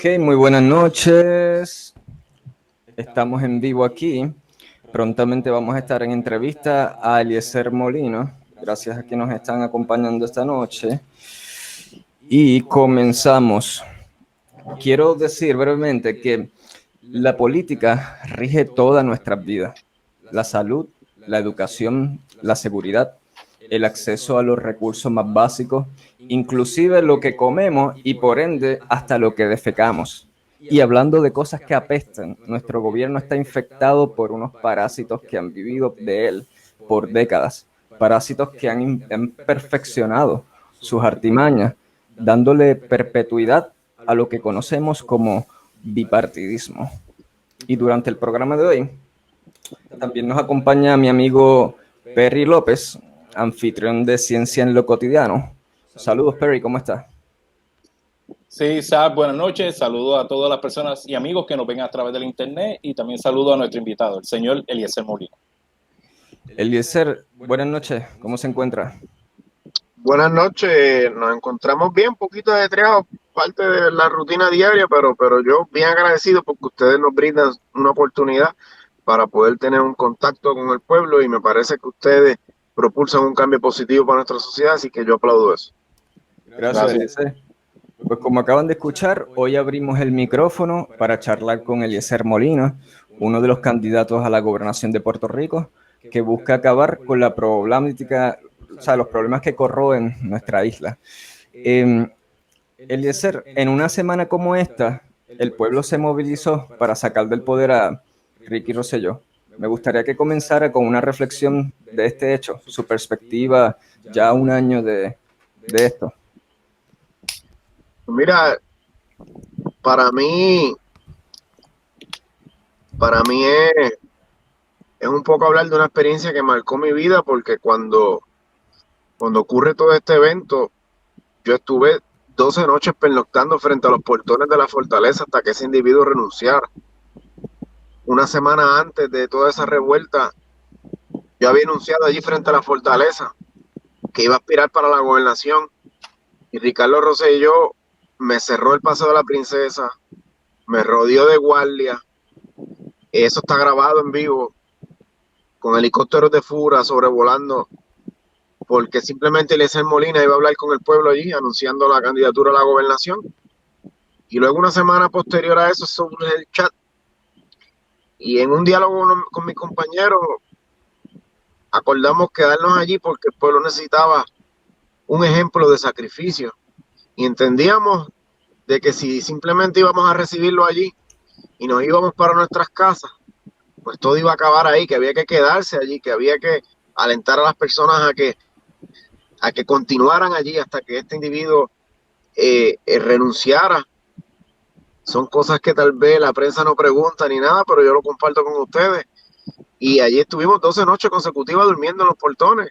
Ok, muy buenas noches. Estamos en vivo aquí. Prontamente vamos a estar en entrevista a Eliezer Molina. Gracias a quienes nos están acompañando esta noche. Y comenzamos. Quiero decir brevemente que la política rige todas nuestras vidas. La salud, la educación, la seguridad, el acceso a los recursos más básicos, inclusive lo que comemos y por ende hasta lo que defecamos. Y hablando de cosas que apestan, nuestro gobierno está infectado por unos parásitos que han vivido de él por décadas, parásitos que han perfeccionado sus artimañas, dándole perpetuidad a lo que conocemos como bipartidismo. Y durante el programa de hoy también nos acompaña mi amigo Perry López, anfitrión de Ciencia en lo Cotidiano. Saludos, Perry, ¿cómo estás? Sí, Sab, buenas noches. Saludos a todas las personas y amigos que nos ven a través del internet y también saludo a nuestro invitado, el señor Eliezer Molina. Eliezer, buenas noches, ¿cómo se encuentra? Buenas noches, nos encontramos bien, poquito ajetreados, parte de la rutina diaria, pero yo bien agradecido porque ustedes nos brindan una oportunidad para poder tener un contacto con el pueblo y me parece que ustedes propulsan un cambio positivo para nuestra sociedad, así que yo aplaudo eso. Gracias, Eliezer. Pues como acaban de escuchar, hoy abrimos el micrófono para charlar con Eliezer Molina, uno de los candidatos a la gobernación de Puerto Rico, que busca acabar con la problemática, o sea, los problemas que corroen nuestra isla. Eliezer, en una semana como esta, el pueblo se movilizó para sacar del poder a Ricky Rosselló. Me gustaría que comenzara con una reflexión de este hecho, su perspectiva ya un año de esto. Mira, para mí es un poco hablar de una experiencia que marcó mi vida porque cuando ocurre todo este evento, yo estuve 12 noches pernoctando frente a los portones de la fortaleza hasta que ese individuo renunciara. Una semana antes de toda esa revuelta, yo había anunciado allí frente a la fortaleza que iba a aspirar para la gobernación y Ricardo Rosselló me cerró el Paseo de la Princesa, me rodeó de guardia. Eso está grabado en vivo con helicópteros de Fura sobrevolando porque simplemente Eliezer Molina iba a hablar con el pueblo allí anunciando la candidatura a la gobernación. Y luego una semana posterior a eso sobre el chat y en un diálogo con mis compañeros acordamos quedarnos allí porque el pueblo necesitaba un ejemplo de sacrificio y entendíamos de que si simplemente íbamos a recibirlo allí y nos íbamos para nuestras casas, pues todo iba a acabar ahí, que había que quedarse allí, que había que alentar a las personas a que continuaran allí hasta que este individuo renunciara. Son cosas que tal vez la prensa no pregunta ni nada, pero yo lo comparto con ustedes. Y allí estuvimos 12 noches consecutivas durmiendo en los portones.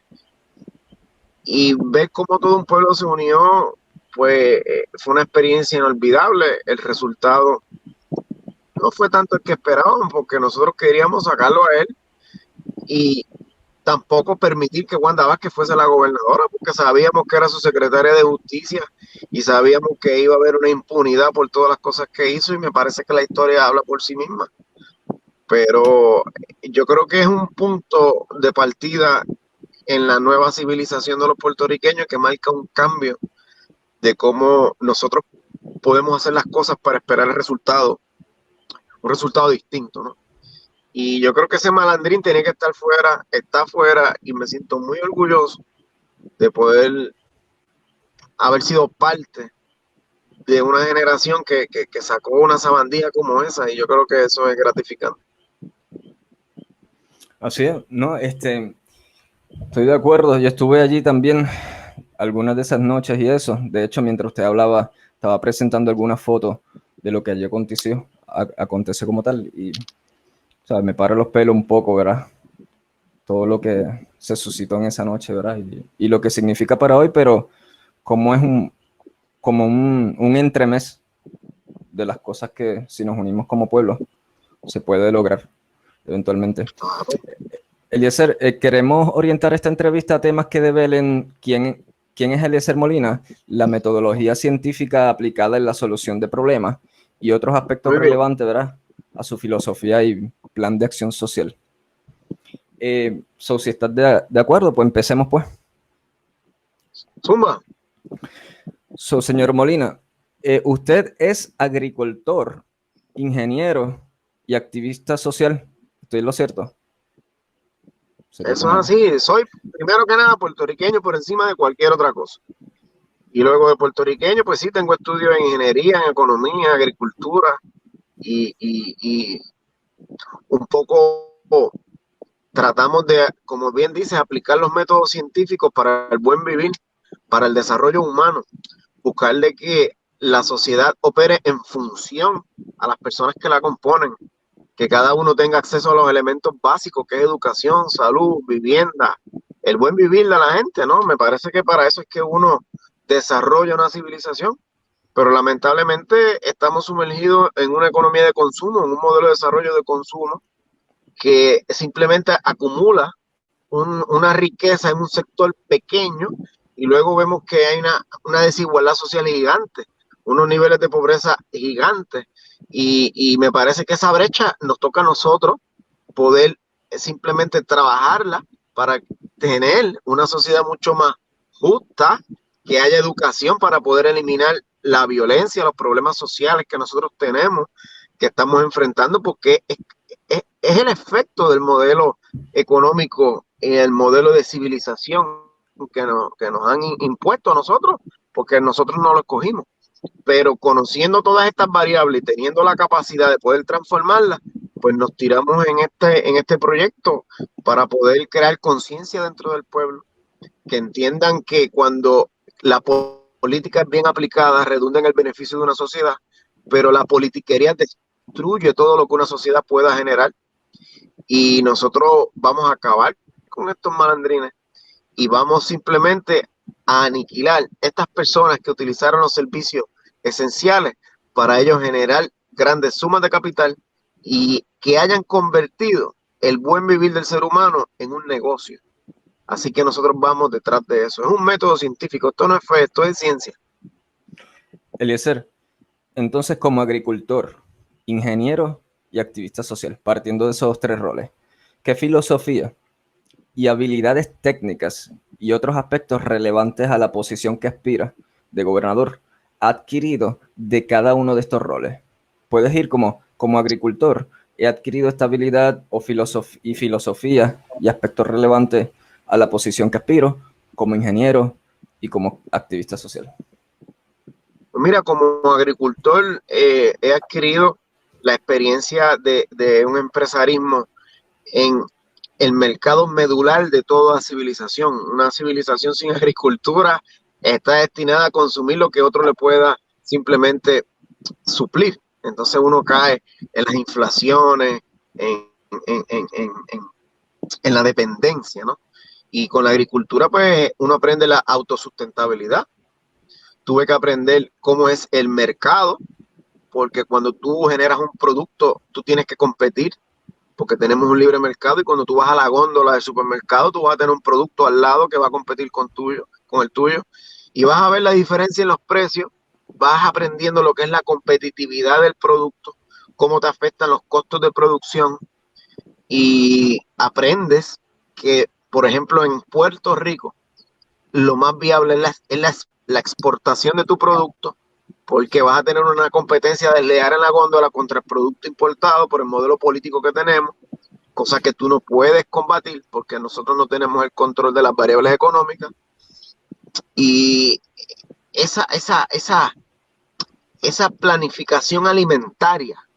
Y ver cómo todo un pueblo se unió, pues fue una experiencia inolvidable. El resultado no fue tanto el que esperábamos, porque nosotros queríamos sacarlo a él y tampoco permitir que Wanda Vázquez fuese la gobernadora, porque sabíamos que era su secretaria de justicia y sabíamos que iba a haber una impunidad por todas las cosas que hizo y me parece que la historia habla por sí misma. Pero yo creo que es un punto de partida en la nueva civilización de los puertorriqueños que marca un cambio de cómo nosotros podemos hacer las cosas para esperar el resultado, un resultado distinto, ¿no? Y yo creo que ese malandrín tenía que estar fuera, está fuera, y me siento muy orgulloso de poder haber sido parte de una generación que sacó una sabandija como esa, y yo creo que eso es gratificante. Así es, no, estoy de acuerdo, yo estuve allí también algunas de esas noches y eso. De hecho, mientras usted hablaba, estaba presentando algunas fotos de lo que allí acontece como tal y, o sea, me paro los pelos un poco, ¿verdad? Todo lo que se suscitó en esa noche, ¿verdad? Y lo que significa para hoy, pero como es un entremés de las cosas que si nos unimos como pueblo se puede lograr eventualmente. Eliezer, queremos orientar esta entrevista a temas que develen quién es Eliezer Molina, la metodología científica aplicada en la solución de problemas y otros aspectos Muy bien. relevantes, ¿verdad?, a su filosofía y plan de acción social. Si estás de acuerdo, pues empecemos pues. Zumba. Señor Molina, usted es agricultor, ingeniero y activista social. ¿Estoy en lo cierto? Sería Eso es como... así. Soy, primero que nada, puertorriqueño por encima de cualquier otra cosa. Y luego de puertorriqueño, pues sí, tengo estudios en ingeniería, en economía, en agricultura y un poco tratamos de, como bien dices, aplicar los métodos científicos para el buen vivir, para el desarrollo humano, buscar de que la sociedad opere en función a las personas que la componen, que cada uno tenga acceso a los elementos básicos, que es educación, salud, vivienda, el buen vivir de la gente, ¿no? Me parece que para eso es que uno desarrolla una civilización, pero lamentablemente estamos sumergidos en una economía de consumo, en un modelo de desarrollo de consumo que simplemente acumula una riqueza en un sector pequeño y luego vemos que hay una desigualdad social gigante, unos niveles de pobreza gigantes y me parece que esa brecha nos toca a nosotros poder simplemente trabajarla para tener una sociedad mucho más justa, que haya educación para poder eliminar la violencia, los problemas sociales que nosotros tenemos, que estamos enfrentando, porque es el efecto del modelo económico y el modelo de civilización que nos han impuesto a nosotros, porque nosotros no lo escogimos. Pero conociendo todas estas variables y teniendo la capacidad de poder transformarlas, pues nos tiramos en este proyecto para poder crear conciencia dentro del pueblo, que entiendan que cuando la política es bien aplicada, redunda en el beneficio de una sociedad, pero la politiquería destruye todo lo que una sociedad pueda generar y nosotros vamos a acabar con estos malandrines y vamos simplemente a aniquilar estas personas que utilizaron los servicios esenciales para ellos generar grandes sumas de capital y que hayan convertido el buen vivir del ser humano en un negocio. Así que nosotros vamos detrás de eso. Es un método científico, esto no es fe, esto es ciencia. Eliezer, entonces como agricultor, ingeniero y activista social, partiendo de esos tres roles, ¿qué filosofía y habilidades técnicas y otros aspectos relevantes a la posición que aspira de gobernador ha adquirido de cada uno de estos roles? Puedes ir como agricultor, he adquirido esta habilidad o filosofía y aspectos relevantes a la posición que aspiro como ingeniero y como activista social. Pues mira, como agricultor he adquirido la experiencia de un empresarismo en el mercado medular de toda civilización. Una civilización sin agricultura está destinada a consumir lo que otro le pueda simplemente suplir. Entonces uno cae en las inflaciones, en, en, en, en, en la dependencia, ¿no? Y con la agricultura, pues uno aprende la autosustentabilidad. Tuve que aprender cómo es el mercado, porque cuando tú generas un producto, tú tienes que competir porque tenemos un libre mercado y cuando tú vas a la góndola del supermercado, tú vas a tener un producto al lado que va a competir con el tuyo, y vas a ver la diferencia en los precios, vas aprendiendo lo que es la competitividad del producto, cómo te afectan los costos de producción y aprendes que, por ejemplo, en Puerto Rico, lo más viable es la exportación de tu producto, porque vas a tener una competencia desleal en la góndola contra el producto importado por el modelo político que tenemos, cosa que tú no puedes combatir porque nosotros no tenemos el control de las variables económicas. Y esa planificación alimentaria,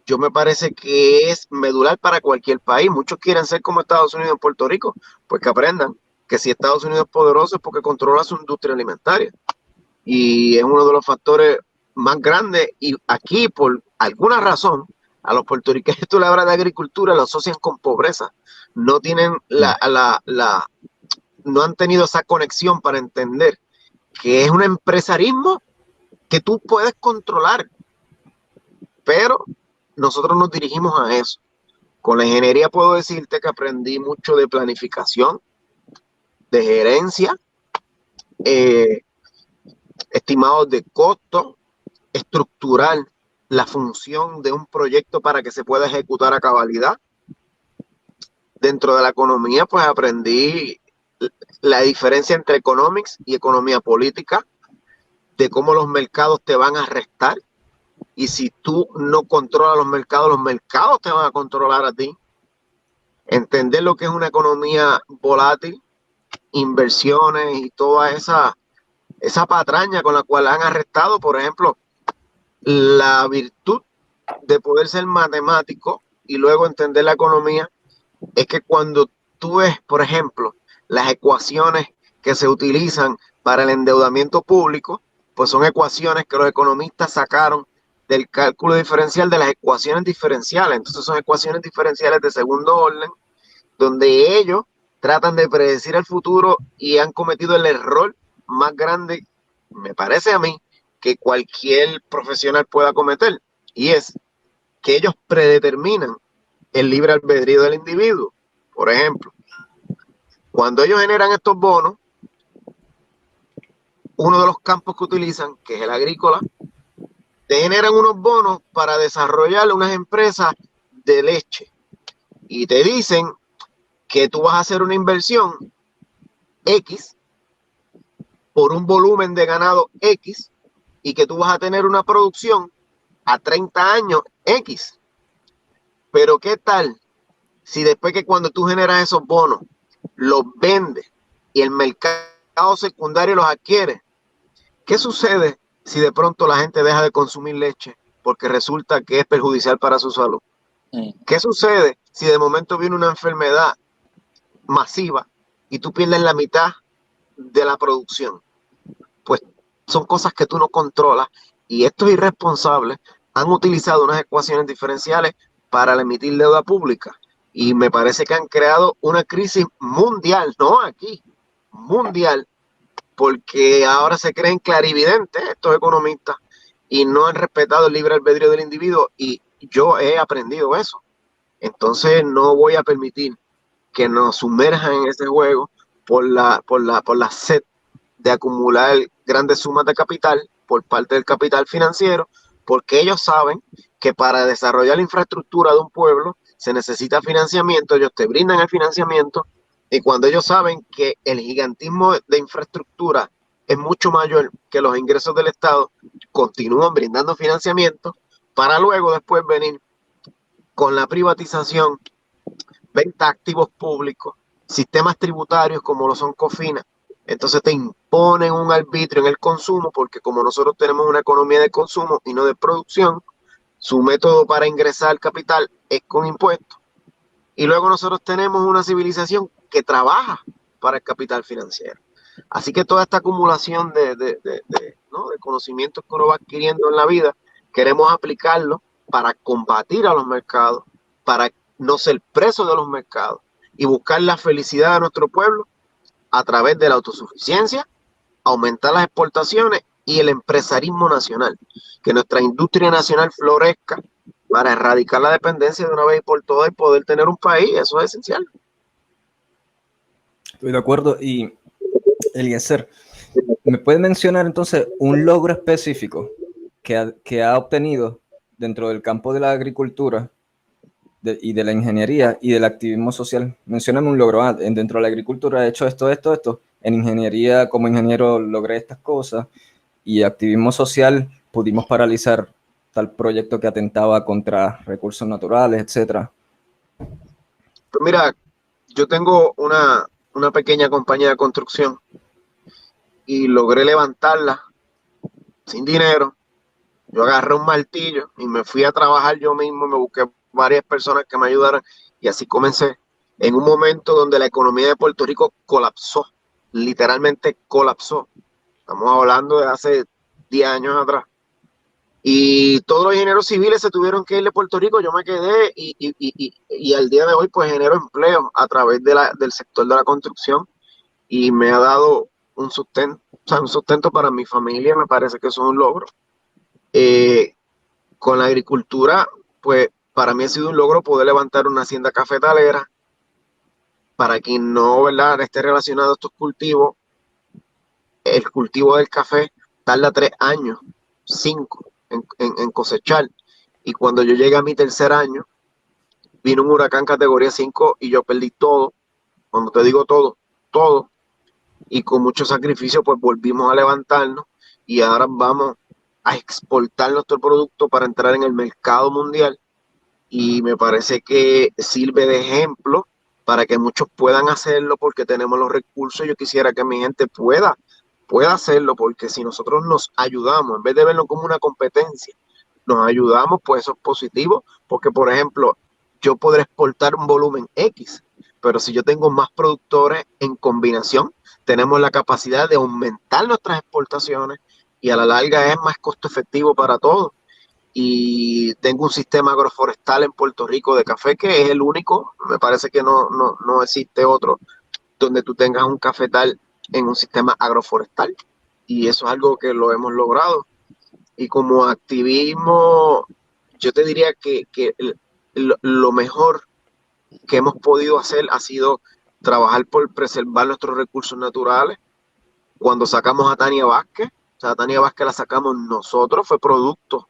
yo me parece que es medular para cualquier país. Muchos quieren ser como Estados Unidos en Puerto Rico, pues que aprendan que si Estados Unidos es poderoso es porque controla su industria alimentaria. Y es uno de los factores más grandes. Y aquí, por alguna razón, a los puertorriqueños tú le hablas de agricultura, lo asocian con pobreza. No tienen no han tenido esa conexión para entender que es un empresarismo que tú puedes controlar, pero nosotros nos dirigimos a eso. Con la ingeniería puedo decirte que aprendí mucho de planificación, de gerencia, estimados de costo, estructural la función de un proyecto para que se pueda ejecutar a cabalidad. Dentro de la economía, pues aprendí la diferencia entre economics y economía política, de cómo los mercados te van a restar. Y si tú no controlas los mercados te van a controlar a ti. Entender lo que es una economía volátil, inversiones y toda esa patraña con la cual han arrestado, por ejemplo, la virtud de poder ser matemático y luego entender la economía, es que cuando tú ves, por ejemplo, las ecuaciones que se utilizan para el endeudamiento público, pues son ecuaciones que los economistas sacaron del cálculo diferencial de las ecuaciones diferenciales. Entonces son ecuaciones diferenciales de segundo orden, donde ellos tratan de predecir el futuro y han cometido el error más grande, me parece a mí, que cualquier profesional pueda cometer. Y es que ellos predeterminan el libre albedrío del individuo. Por ejemplo, cuando ellos generan estos bonos, uno de los campos que utilizan, que es el agrícola, te generan unos bonos para desarrollar unas empresas de leche y te dicen que tú vas a hacer una inversión X por un volumen de ganado X y que tú vas a tener una producción a 30 años X. Pero ¿qué tal si después que cuando tú generas esos bonos, los vendes y el mercado secundario los adquiere? ¿Qué sucede si de pronto la gente deja de consumir leche porque resulta que es perjudicial para su salud? ¿Qué sucede si de momento viene una enfermedad masiva y tú pierdes la mitad de la producción? Pues son cosas que tú no controlas y estos irresponsables han utilizado unas ecuaciones diferenciales para emitir deuda pública y me parece que han creado una crisis mundial, no aquí, mundial, porque ahora se creen clarividentes estos economistas y no han respetado el libre albedrío del individuo y yo he aprendido eso. Entonces no voy a permitir que nos sumerjan en ese juego por la sed de acumular grandes sumas de capital por parte del capital financiero, porque ellos saben que para desarrollar la infraestructura de un pueblo se necesita financiamiento, ellos te brindan el financiamiento y cuando ellos saben que el gigantismo de infraestructura es mucho mayor que los ingresos del Estado, continúan brindando financiamiento para luego después venir con la privatización, venta de activos públicos, sistemas tributarios como lo son COFINA. Entonces te imponen un arbitrio en el consumo porque como nosotros tenemos una economía de consumo y no de producción, su método para ingresar capital es con impuestos. Y luego nosotros tenemos una civilización que trabaja para el capital financiero. Así que toda esta acumulación ¿no? de conocimientos que uno va adquiriendo en la vida, queremos aplicarlo para combatir a los mercados, para no ser presos de los mercados y buscar la felicidad de nuestro pueblo a través de la autosuficiencia, aumentar las exportaciones y el empresarismo nacional, que nuestra industria nacional florezca para erradicar la dependencia de una vez y por todas y poder tener un país. Eso es esencial. Estoy de acuerdo. Y Eliezer, ¿me puedes mencionar entonces un logro específico que ha obtenido dentro del campo de la agricultura y de la ingeniería y del activismo social? Mencióname un logro. Dentro de la agricultura he hecho esto. En ingeniería, como ingeniero, logré estas cosas. Y activismo social, pudimos paralizar tal proyecto que atentaba contra recursos naturales, etcétera. Pues mira, yo tengo una pequeña compañía de construcción y logré levantarla sin dinero. Yo agarré un martillo y me fui a trabajar yo mismo, me busqué varias personas que me ayudaran y así comencé en un momento donde la economía de Puerto Rico colapsó, literalmente colapsó. Estamos hablando de hace 10 años atrás. Y todos los ingenieros civiles se tuvieron que ir de Puerto Rico, yo me quedé y al día de hoy pues genero empleo a través del sector de la construcción y me ha dado un sustento para mi familia, me parece que eso es un logro. Con la agricultura, pues para mí ha sido un logro poder levantar una hacienda cafetalera. Para quien no, ¿verdad?, esté relacionado a estos cultivos, el cultivo del café tarda 3 años, 5 en cosechar. Y cuando yo llegué a mi tercer año, vino un huracán categoría 5 y yo perdí todo. Cuando te digo todo, todo. Y con mucho sacrificio, pues volvimos a levantarnos y ahora vamos a exportar nuestro producto para entrar en el mercado mundial. Y me parece que sirve de ejemplo para que muchos puedan hacerlo porque tenemos los recursos. Yo quisiera que mi gente pueda hacerlo, porque si nosotros nos ayudamos, en vez de verlo como una competencia, nos ayudamos, pues eso es positivo, porque por ejemplo, yo podré exportar un volumen X, pero si yo tengo más productores en combinación, tenemos la capacidad de aumentar nuestras exportaciones y a la larga es más costo efectivo para todos. Y tengo un sistema agroforestal en Puerto Rico de café que es el único, me parece que no existe otro donde tú tengas un cafetal en un sistema agroforestal, y eso es algo que lo hemos logrado. Y como activismo, yo te diría que lo mejor que hemos podido hacer ha sido trabajar por preservar nuestros recursos naturales. Cuando sacamos a Tania Vázquez, o sea, a Tania Vázquez la sacamos nosotros, fue producto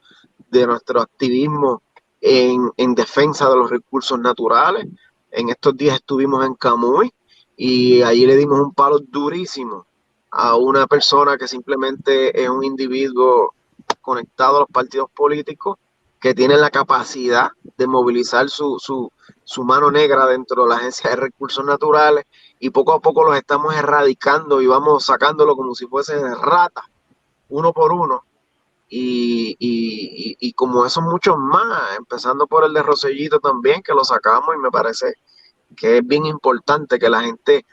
de nuestro activismo en defensa de los recursos naturales. En estos días estuvimos en Camuy y allí le dimos un palo durísimo a una persona que simplemente es un individuo conectado a los partidos políticos que tiene la capacidad de movilizar su mano negra dentro de la Agencia de Recursos Naturales, y poco a poco los estamos erradicando y vamos sacándolo como si fuesen ratas, uno por uno. Y como esos muchos más, empezando por el de Rosellito también, que lo sacamos, y me parece que es bien importante que la gente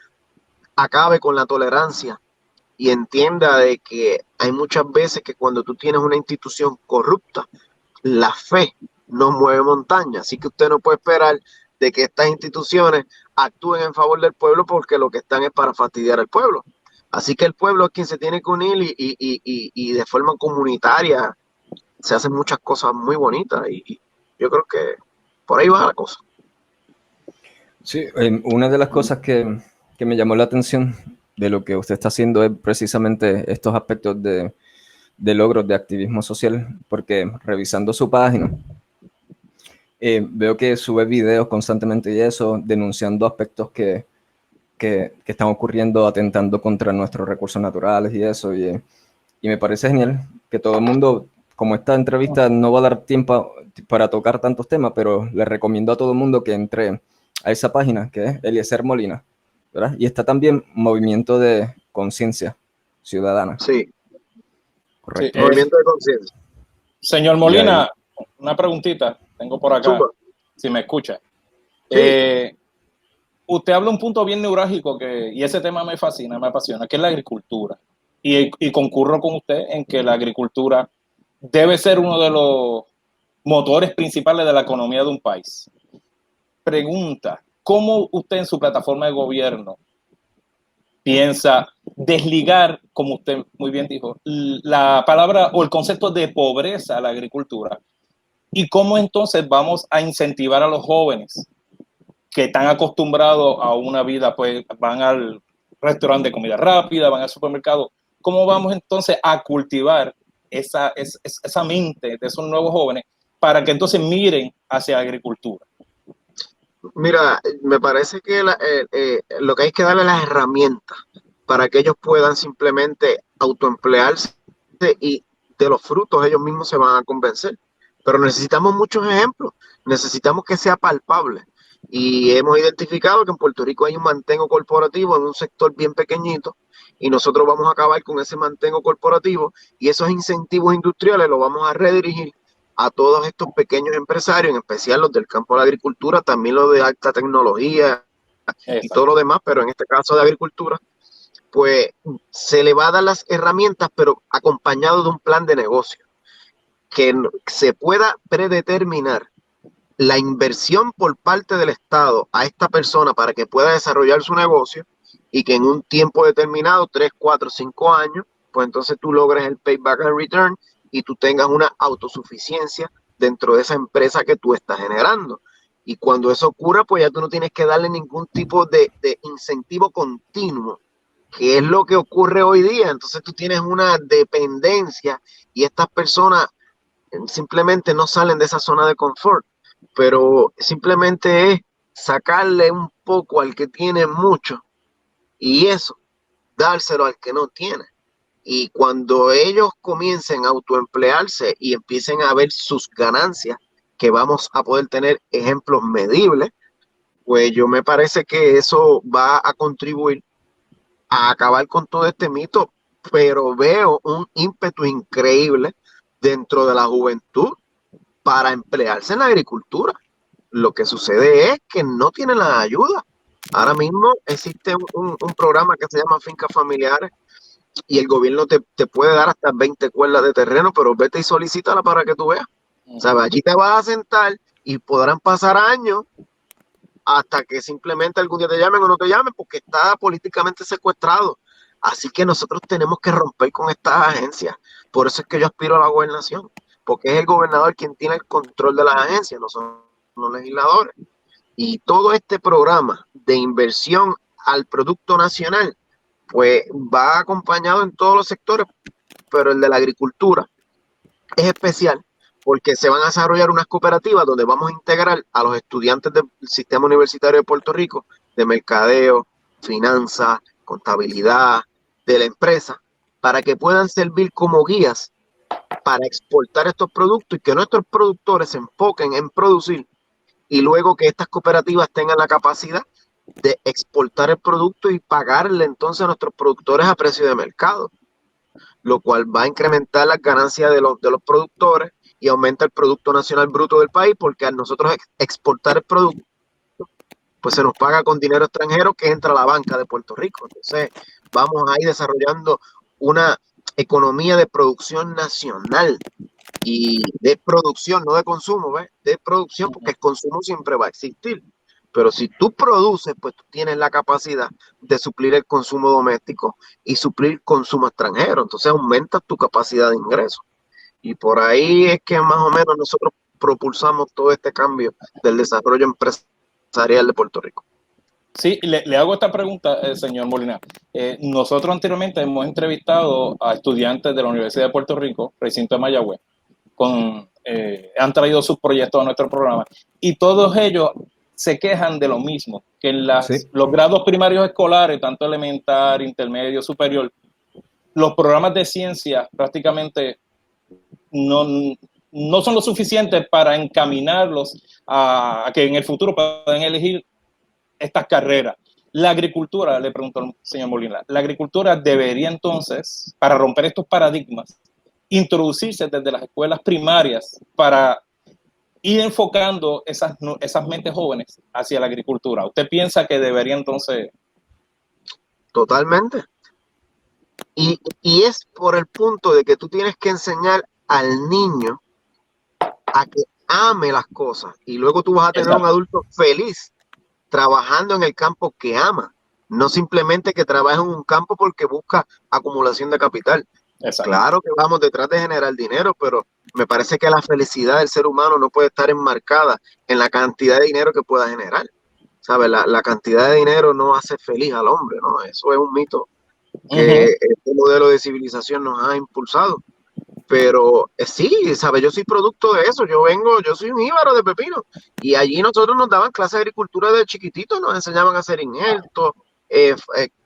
acabe con la tolerancia y entienda de que hay muchas veces que cuando tú tienes una institución corrupta, la fe no mueve montañas. Así que usted no puede esperar de que estas instituciones actúen en favor del pueblo, porque lo que están es para fastidiar al pueblo. Así que el pueblo es quien se tiene que unir y de forma comunitaria se hacen muchas cosas muy bonitas, y yo creo que por ahí va la cosa. Sí, una de las cosas que me llamó la atención de lo que usted está haciendo es precisamente estos aspectos de logros de activismo social, porque revisando su página, veo que sube videos constantemente y eso, denunciando aspectos que están ocurriendo, atentando contra nuestros recursos naturales y eso, y me parece genial que todo el mundo, como esta entrevista no va a dar tiempo para tocar tantos temas, pero le recomiendo a todo el mundo que entre a esa página que es Eliezer Molina, ¿verdad? Y está también Movimiento de Conciencia Ciudadana. Sí. Correcto. Sí, Movimiento de conciencia. Señor Molina, una preguntita tengo por acá, Super. si me escucha. Sí. Usted habla un punto bien neurálgico y ese tema me fascina, me apasiona, que es la agricultura. Y concurro con usted en que la agricultura debe ser uno de los motores principales de la economía de un país. Pregunta, ¿cómo usted en su plataforma de gobierno piensa desligar, como usted muy bien dijo, la palabra o el concepto de pobreza a la agricultura? ¿Y cómo entonces vamos a incentivar a los jóvenes que están acostumbrados a una vida, pues van al restaurante de comida rápida, van al supermercado? ¿Cómo vamos entonces a cultivar esa mente de esos nuevos jóvenes para que entonces miren hacia la agricultura? Mira, me parece que lo que hay que darle las herramientas para que ellos puedan simplemente autoemplearse, y de los frutos ellos mismos se van a convencer. Pero necesitamos muchos ejemplos, necesitamos que sea palpable. Y hemos identificado que en Puerto Rico hay un mantengo corporativo en un sector bien pequeñito, y nosotros vamos a acabar con ese mantengo corporativo, y esos incentivos industriales los vamos a redirigir a todos estos pequeños empresarios, en especial los del campo de la agricultura, también los de alta tecnología y todo lo demás, pero en este caso de agricultura, pues se le va a dar las herramientas, pero acompañado de un plan de negocio, que se pueda predeterminar la inversión por parte del Estado a esta persona para que pueda desarrollar su negocio, y que en un tiempo determinado, 3, 4, 5 años, pues entonces tú logres el payback and return y tú tengas una autosuficiencia dentro de esa empresa que tú estás generando. Y cuando eso ocurra, pues ya tú no tienes que darle ningún tipo de incentivo continuo, que es lo que ocurre hoy día. Entonces tú tienes una dependencia, y estas personas simplemente no salen de esa zona de confort, pero simplemente es sacarle un poco al que tiene mucho y eso, dárselo al que no tiene. Y cuando ellos comiencen a autoemplearse y empiecen a ver sus ganancias, que vamos a poder tener ejemplos medibles, pues yo me parece que eso va a contribuir a acabar con todo este mito, pero veo un ímpetu increíble dentro de la juventud para emplearse en la agricultura. Lo que sucede es que no tienen la ayuda. Ahora mismo existe un programa que se llama Fincas Familiares y el gobierno te puede dar hasta 20 cuerdas de terreno, pero vete y solicítala para que tú veas. O sea, allí te vas a sentar y podrán pasar años hasta que simplemente algún día te llamen o no te llamen porque está políticamente secuestrado. Así que nosotros tenemos que romper con estas agencias. Por eso es que yo aspiro a la gobernación, porque es el gobernador quien tiene el control de las agencias, no son los legisladores. Y todo este programa de inversión al producto nacional, pues va acompañado en todos los sectores, pero el de la agricultura es especial porque se van a desarrollar unas cooperativas donde vamos a integrar a los estudiantes del sistema universitario de Puerto Rico, de mercadeo, finanzas, contabilidad, de la empresa, para que puedan servir como guías para exportar estos productos y que nuestros productores se enfoquen en producir y luego que estas cooperativas tengan la capacidad de exportar el producto y pagarle entonces a nuestros productores a precio de mercado, lo cual va a incrementar las ganancias de los productores y aumenta el Producto Nacional Bruto del país, porque al nosotros exportar el producto, pues se nos paga con dinero extranjero que entra a la banca de Puerto Rico. Entonces, vamos a ir desarrollando una economía de producción nacional y de producción, no de consumo, ¿ves? De producción, porque el consumo siempre va a existir. Pero si tú produces, pues tú tienes la capacidad de suplir el consumo doméstico y suplir consumo extranjero. Entonces aumentas tu capacidad de ingreso. Y por ahí es que más o menos nosotros propulsamos todo este cambio del desarrollo empresarial de Puerto Rico. Sí, le hago esta pregunta, señor Molina. Nosotros anteriormente hemos entrevistado a estudiantes de la Universidad de Puerto Rico, recinto de Mayagüez, han traído sus proyectos a nuestro programa y todos ellos se quejan de lo mismo, que en los grados primarios escolares, tanto elemental, intermedio, superior, los programas de ciencia prácticamente no son lo suficientes para encaminarlos a que en el futuro puedan elegir estas carreras. La agricultura, le pregunto al señor Molina, la agricultura debería entonces, para romper estos paradigmas, introducirse desde las escuelas primarias para ir enfocando esas mentes jóvenes hacia la agricultura. ¿Usted piensa que debería entonces? Totalmente. Y es por el punto de que tú tienes que enseñar al niño a que ame las cosas y luego tú vas a tener un adulto feliz trabajando en el campo que ama, no simplemente que trabaje en un campo porque busca acumulación de capital. Exacto. Claro que vamos detrás de generar dinero, pero me parece que la felicidad del ser humano no puede estar enmarcada en la cantidad de dinero que pueda generar. ¿Sabes? La cantidad de dinero no hace feliz al hombre, ¿no? Eso es un mito que este modelo de civilización nos ha impulsado. Pero sí, ¿sabes? Yo soy producto de eso. Yo soy un íbaro de pepino. Y allí nosotros nos daban clase de agricultura de chiquititos, nos enseñaban a hacer injertos,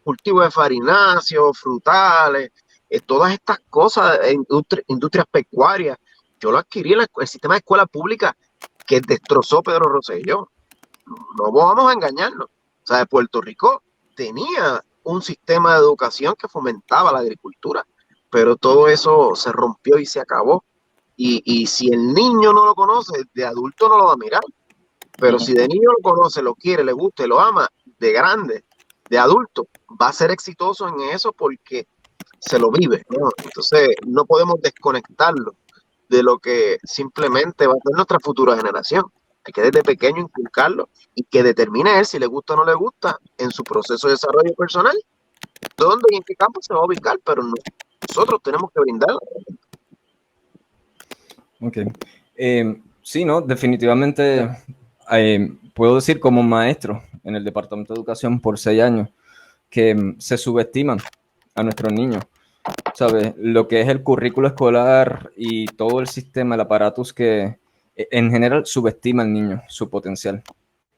cultivo de farináceos, frutales, todas estas cosas, industrias pecuarias. Yo lo adquirí en el sistema de escuela pública que destrozó Pedro Rosselló. No vamos a engañarnos. O sea, Puerto Rico tenía un sistema de educación que fomentaba la agricultura, pero todo eso se rompió y se acabó. Y si el niño no lo conoce, de adulto no lo va a mirar. Pero si de niño lo conoce, lo quiere, le gusta y lo ama, de grande, de adulto, va a ser exitoso en eso porque se lo vive, ¿no? Entonces no podemos desconectarlo de lo que simplemente va a ser nuestra futura generación. Hay que desde pequeño inculcarlo y que determine él si le gusta o no le gusta en su proceso de desarrollo personal, dónde y en qué campo se va a ubicar, pero nosotros tenemos que brindarlo. Ok. Sí, ¿no? Definitivamente puedo decir como maestro en el Departamento de Educación por 6 años que se subestiman a nuestros niños. ¿sabes? Lo que es el currículo escolar y todo el sistema, el aparatus que en general subestima al niño, su potencial.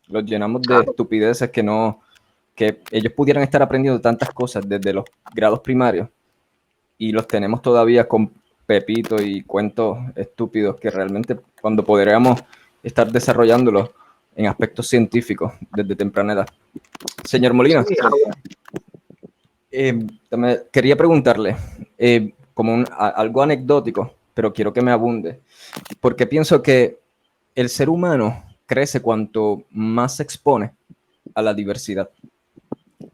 Los llenamos de estupideces que ellos pudieran estar aprendiendo tantas cosas desde los grados primarios y los tenemos todavía con pepito y cuentos estúpidos que realmente cuando podríamos estar desarrollándolos en aspectos científicos desde temprana edad. Señor Molina, quería preguntarle, como algo anecdótico, pero quiero que me abunde, porque pienso que el ser humano crece cuanto más se expone a la diversidad.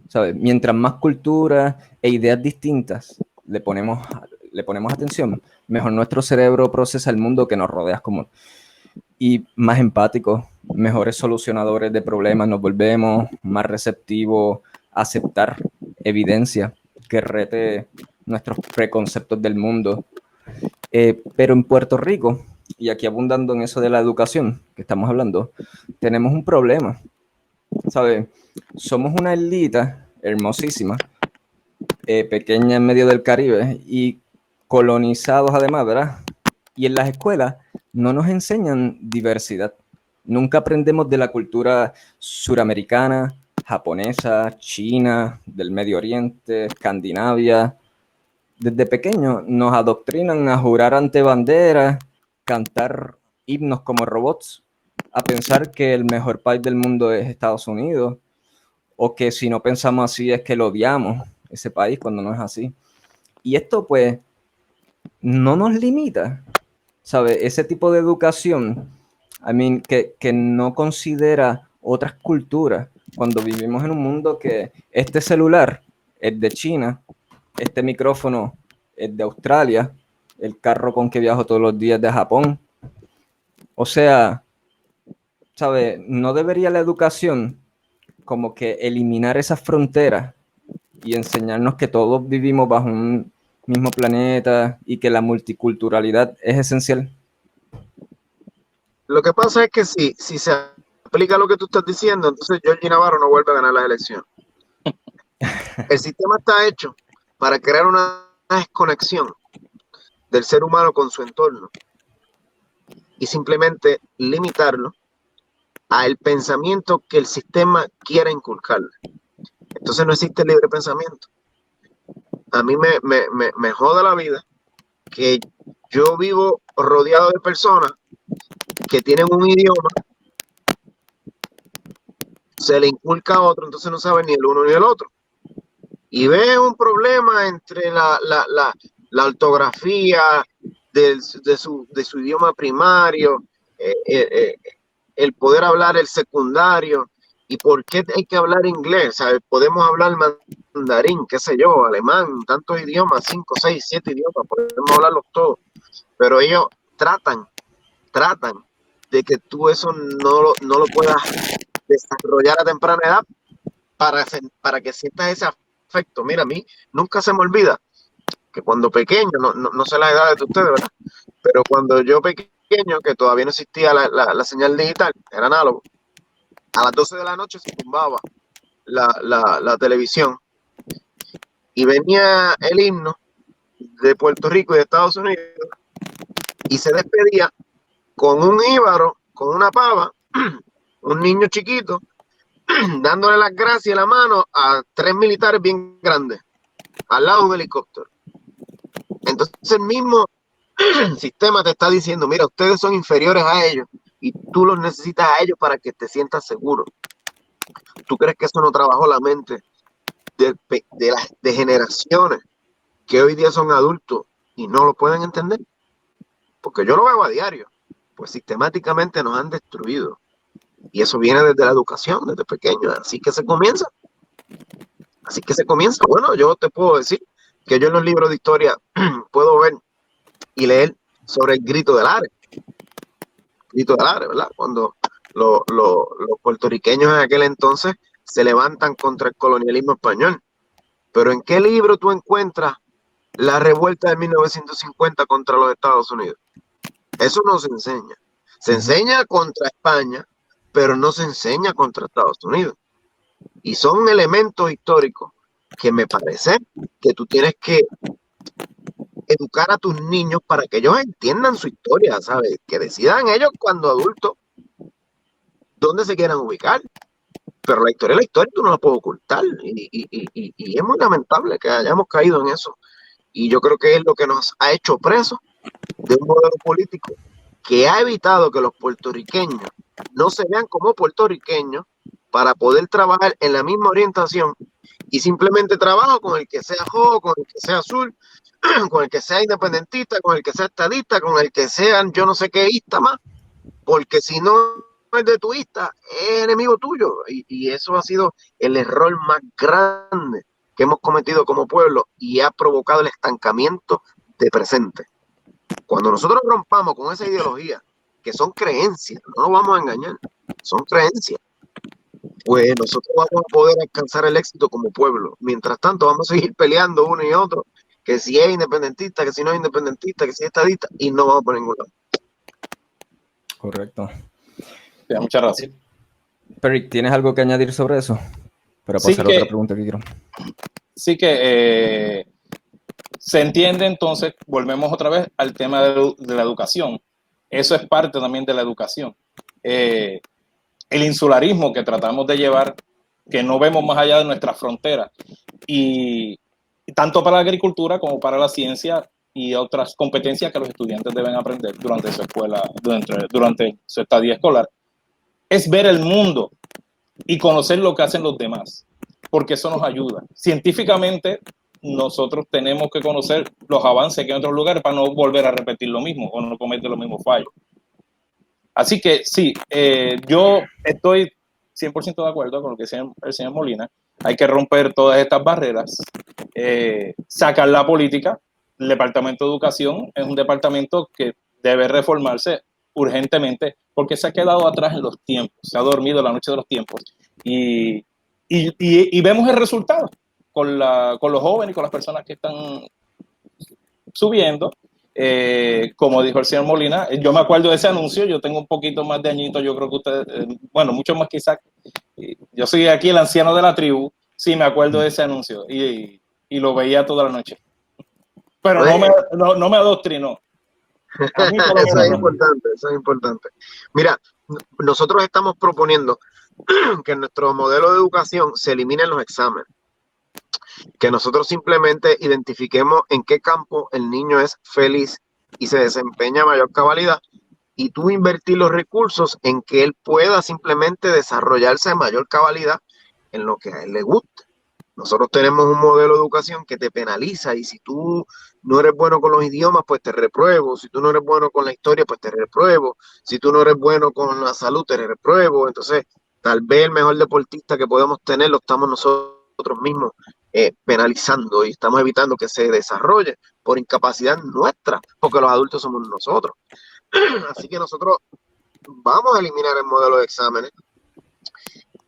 ¿Sabes? Mientras más culturas e ideas distintas le ponemos atención, mejor nuestro cerebro procesa el mundo que nos rodea como y más empáticos, mejores solucionadores de problemas nos volvemos, más receptivos a aceptar evidencia que rete nuestros preconceptos del mundo. Pero en Puerto Rico, y aquí abundando en eso de la educación que estamos hablando, tenemos un problema, ¿sabes? Somos una islita hermosísima, pequeña en medio del Caribe y colonizados además, ¿verdad? Y en las escuelas no nos enseñan diversidad. Nunca aprendemos de la cultura suramericana, japonesa, china, del Medio Oriente, Escandinavia. Desde pequeños nos adoctrinan a jurar ante banderas, cantar himnos como robots, a pensar que el mejor país del mundo es Estados Unidos, o que si no pensamos así es que lo odiamos, ese país, cuando no es así. Y esto pues no nos limita, ¿sabes? Ese tipo de educación, que no considera otras culturas, cuando vivimos en un mundo que este celular es de China, este micrófono es de Australia, el carro con que viajo todos los días es de Japón. O sea, ¿sabes? No debería la educación como que eliminar esas fronteras y enseñarnos que todos vivimos bajo un mismo planeta y que la multiculturalidad es esencial. Lo que pasa es que si se aplica lo que tú estás diciendo, entonces Georgie Navarro no vuelve a ganar las elecciones. El sistema está hecho para crear una desconexión del ser humano con su entorno y simplemente limitarlo al pensamiento que el sistema quiera inculcarle. Entonces no existe libre pensamiento. A mí me joda la vida que yo vivo rodeado de personas que tienen un idioma, se le inculca a otro, entonces no saben ni el uno ni el otro. Y ve un problema entre la ortografía de su idioma primario, el poder hablar el secundario, y por qué hay que hablar inglés, ¿sabes? Podemos hablar mandarín, qué sé yo, alemán, tantos idiomas, 5, 6, 7 idiomas, podemos hablarlos todos, pero ellos tratan de que tú eso no lo puedas desarrollar a temprana edad para que sientas ese afecto. Mira, a mí nunca se me olvida que cuando pequeño, no sé la edad de ustedes, ¿verdad? Pero cuando yo pequeño, que todavía no existía la señal digital, era análogo, a las 12 de la noche se tumbaba la televisión y venía el himno de Puerto Rico y de Estados Unidos y se despedía con un íbaro, con una pava, un niño chiquito, dándole las gracias y la mano a 3 militares bien grandes, al lado de un helicóptero. Entonces el mismo sistema te está diciendo, mira, ustedes son inferiores a ellos y tú los necesitas a ellos para que te sientas seguro. ¿Tú crees que eso no trabajó la mente de generaciones que hoy día son adultos y no lo pueden entender? Porque yo lo veo a diario. Pues sistemáticamente nos han destruido. Y eso viene desde la educación, desde pequeño. Así que se comienza. Bueno, yo te puedo decir que yo en los libros de historia puedo ver y leer sobre el grito del Ares. Grito del Ares, ¿verdad? Cuando los puertorriqueños en aquel entonces se levantan contra el colonialismo español. Pero ¿en qué libro tú encuentras la revuelta de 1950 contra los Estados Unidos? Eso no se enseña. Se enseña contra España, pero no se enseña contra Estados Unidos. Y son elementos históricos que me parece que tú tienes que educar a tus niños para que ellos entiendan su historia, ¿sabes? Que decidan ellos cuando adultos dónde se quieran ubicar. Pero la historia es la historia, tú no la puedes ocultar. Y es muy lamentable que hayamos caído en eso. Y yo creo que es lo que nos ha hecho presos de un modelo político que ha evitado que los puertorriqueños no se vean como puertorriqueños para poder trabajar en la misma orientación y simplemente trabajo con el que sea joven, con el que sea azul, con el que sea independentista, con el que sea estadista, con el que sean yo no sé qué ista más, porque si no es de tu ista, es enemigo tuyo. Y eso ha sido el error más grande que hemos cometido como pueblo y ha provocado el estancamiento de presente. Cuando nosotros rompamos con esa ideología, que son creencias, no nos vamos a engañar, son creencias, pues nosotros vamos a poder alcanzar el éxito como pueblo. Mientras tanto, vamos a seguir peleando uno y otro, que si es independentista, que si no es independentista, que si es estadista, y no vamos por ningún lado. Correcto. Sí, muchas gracias. Peric, ¿tienes algo que añadir sobre eso? Para pasar a otra pregunta que quiero. Sí que se entiende entonces, volvemos otra vez al tema de la educación. Eso es parte también de la educación. El insularismo que tratamos de llevar, que no vemos más allá de nuestras fronteras, y tanto para la agricultura como para la ciencia y otras competencias que los estudiantes deben aprender durante su escuela, durante su estadía escolar, es ver el mundo y conocer lo que hacen los demás, porque eso nos ayuda. Científicamente, nosotros tenemos que conocer los avances que hay en otros lugares para no volver a repetir lo mismo o no cometer los mismos fallos. Así que sí, yo estoy 100% de acuerdo con lo que decía el señor Molina. Hay que romper todas estas barreras, sacar la política. El Departamento de Educación es un departamento que debe reformarse urgentemente porque se ha quedado atrás en los tiempos, se ha dormido la noche de los tiempos y vemos el resultado con los jóvenes y con las personas que están subiendo. Como dijo el señor Molina, yo me acuerdo de ese anuncio, yo tengo un poquito más de añitos, yo creo que ustedes, bueno, mucho más quizás, yo soy aquí el anciano de la tribu, sí me acuerdo de ese anuncio y lo veía toda la noche, pero no me adoctrinó. Eso es importante, eso es importante. Mira, nosotros estamos proponiendo que en nuestro modelo de educación se eliminen los exámenes, que nosotros simplemente identifiquemos en qué campo el niño es feliz y se desempeña a mayor cabalidad y tú invertir los recursos en que él pueda simplemente desarrollarse a mayor cabalidad en lo que a él le guste. Nosotros tenemos un modelo de educación que te penaliza y si tú no eres bueno con los idiomas, pues te repruebo. Si tú no eres bueno con la historia, pues te repruebo. Si tú no eres bueno con la salud, te repruebo. Entonces, tal vez el mejor deportista que podemos tener lo estamos nosotros mismos penalizando y estamos evitando que se desarrolle por incapacidad nuestra, porque los adultos somos nosotros. Así que nosotros vamos a eliminar el modelo de exámenes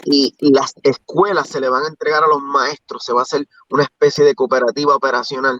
y las escuelas se le van a entregar a los maestros, se va a hacer una especie de cooperativa operacional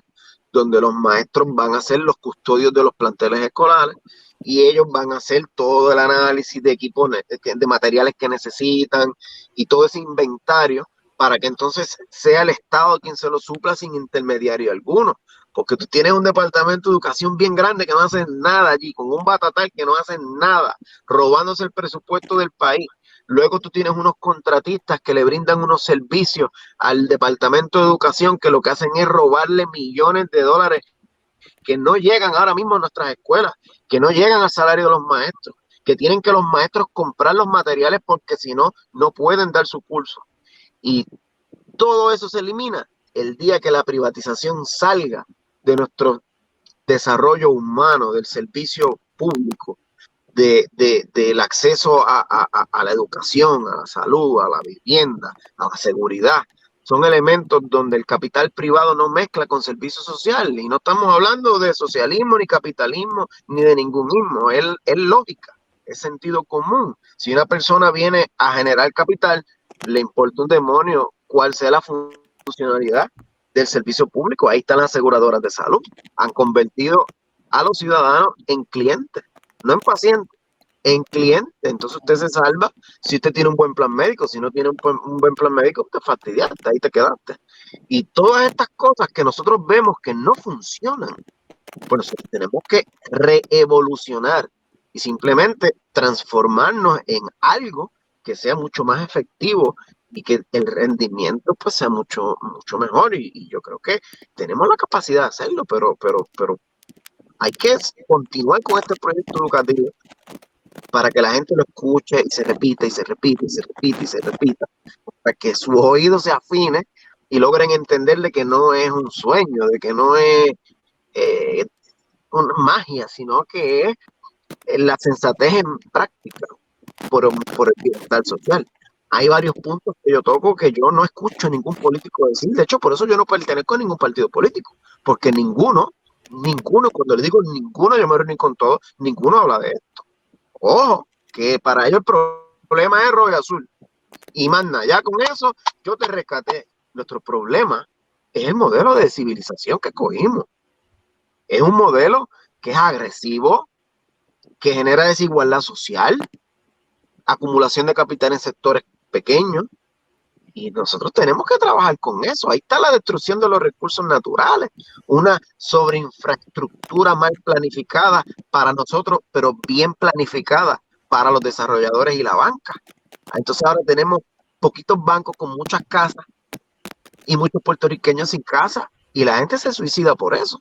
donde los maestros van a ser los custodios de los planteles escolares y ellos van a hacer todo el análisis de equipos, de materiales que necesitan y todo ese inventario para que entonces sea el Estado quien se lo supla sin intermediario alguno. Porque tú tienes un departamento de educación bien grande que no hace nada allí, con un batatal que no hace nada, robándose el presupuesto del país. Luego tú tienes unos contratistas que le brindan unos servicios al Departamento de Educación que lo que hacen es robarle millones de dólares que no llegan ahora mismo a nuestras escuelas, que no llegan al salario de los maestros, que tienen que los maestros comprar los materiales porque si no, no pueden dar su curso. Y todo eso se elimina el día que la privatización salga de nuestro desarrollo humano, del servicio público, del acceso a la educación, a la salud, a la vivienda, a la seguridad. Son elementos donde el capital privado no mezcla con servicio social. Y no estamos hablando de socialismo, ni capitalismo, ni de ningunismo. Es lógica, es sentido común. Si una persona viene a generar capital, le importa un demonio cuál sea la funcionalidad del servicio público. Ahí están las aseguradoras de salud. Han convertido a los ciudadanos en clientes, no en pacientes, en clientes. Entonces usted se salva si usted tiene un buen plan médico. Si no tiene un buen plan médico, te fastidiaste, ahí te quedaste. Y todas estas cosas que nosotros vemos que no funcionan, Bueno, tenemos que reevolucionar y simplemente transformarnos en algo que sea mucho más efectivo y que el rendimiento pues sea mucho mejor. Y yo creo que tenemos la capacidad de hacerlo, pero hay que continuar con este proyecto educativo para que la gente lo escuche y se repita y se repita y se repita y se repita, para que sus oídos se afinen y logren entender de que no es un sueño, de que no es una magia, sino que es la sensatez en práctica por el bienestar social. Hay varios puntos que yo toco que yo no escucho a ningún político decir. De hecho, por eso yo no pertenezco a ningún partido político, porque ninguno, cuando le digo ninguno, yo me reúno con todos, ninguno habla de esto. Ojo, que para ellos el problema es rojo y azul. Y manda, ya con eso yo te rescaté. Nuestro problema es el modelo de civilización que cogimos. Es un modelo que es agresivo, que genera desigualdad social, acumulación de capital en sectores pequeños, y nosotros tenemos que trabajar con eso. Ahí está la destrucción de los recursos naturales, una sobreinfraestructura mal planificada para nosotros, pero bien planificada para los desarrolladores y la banca. Entonces ahora tenemos poquitos bancos con muchas casas y muchos puertorriqueños sin casa, y la gente se suicida por eso.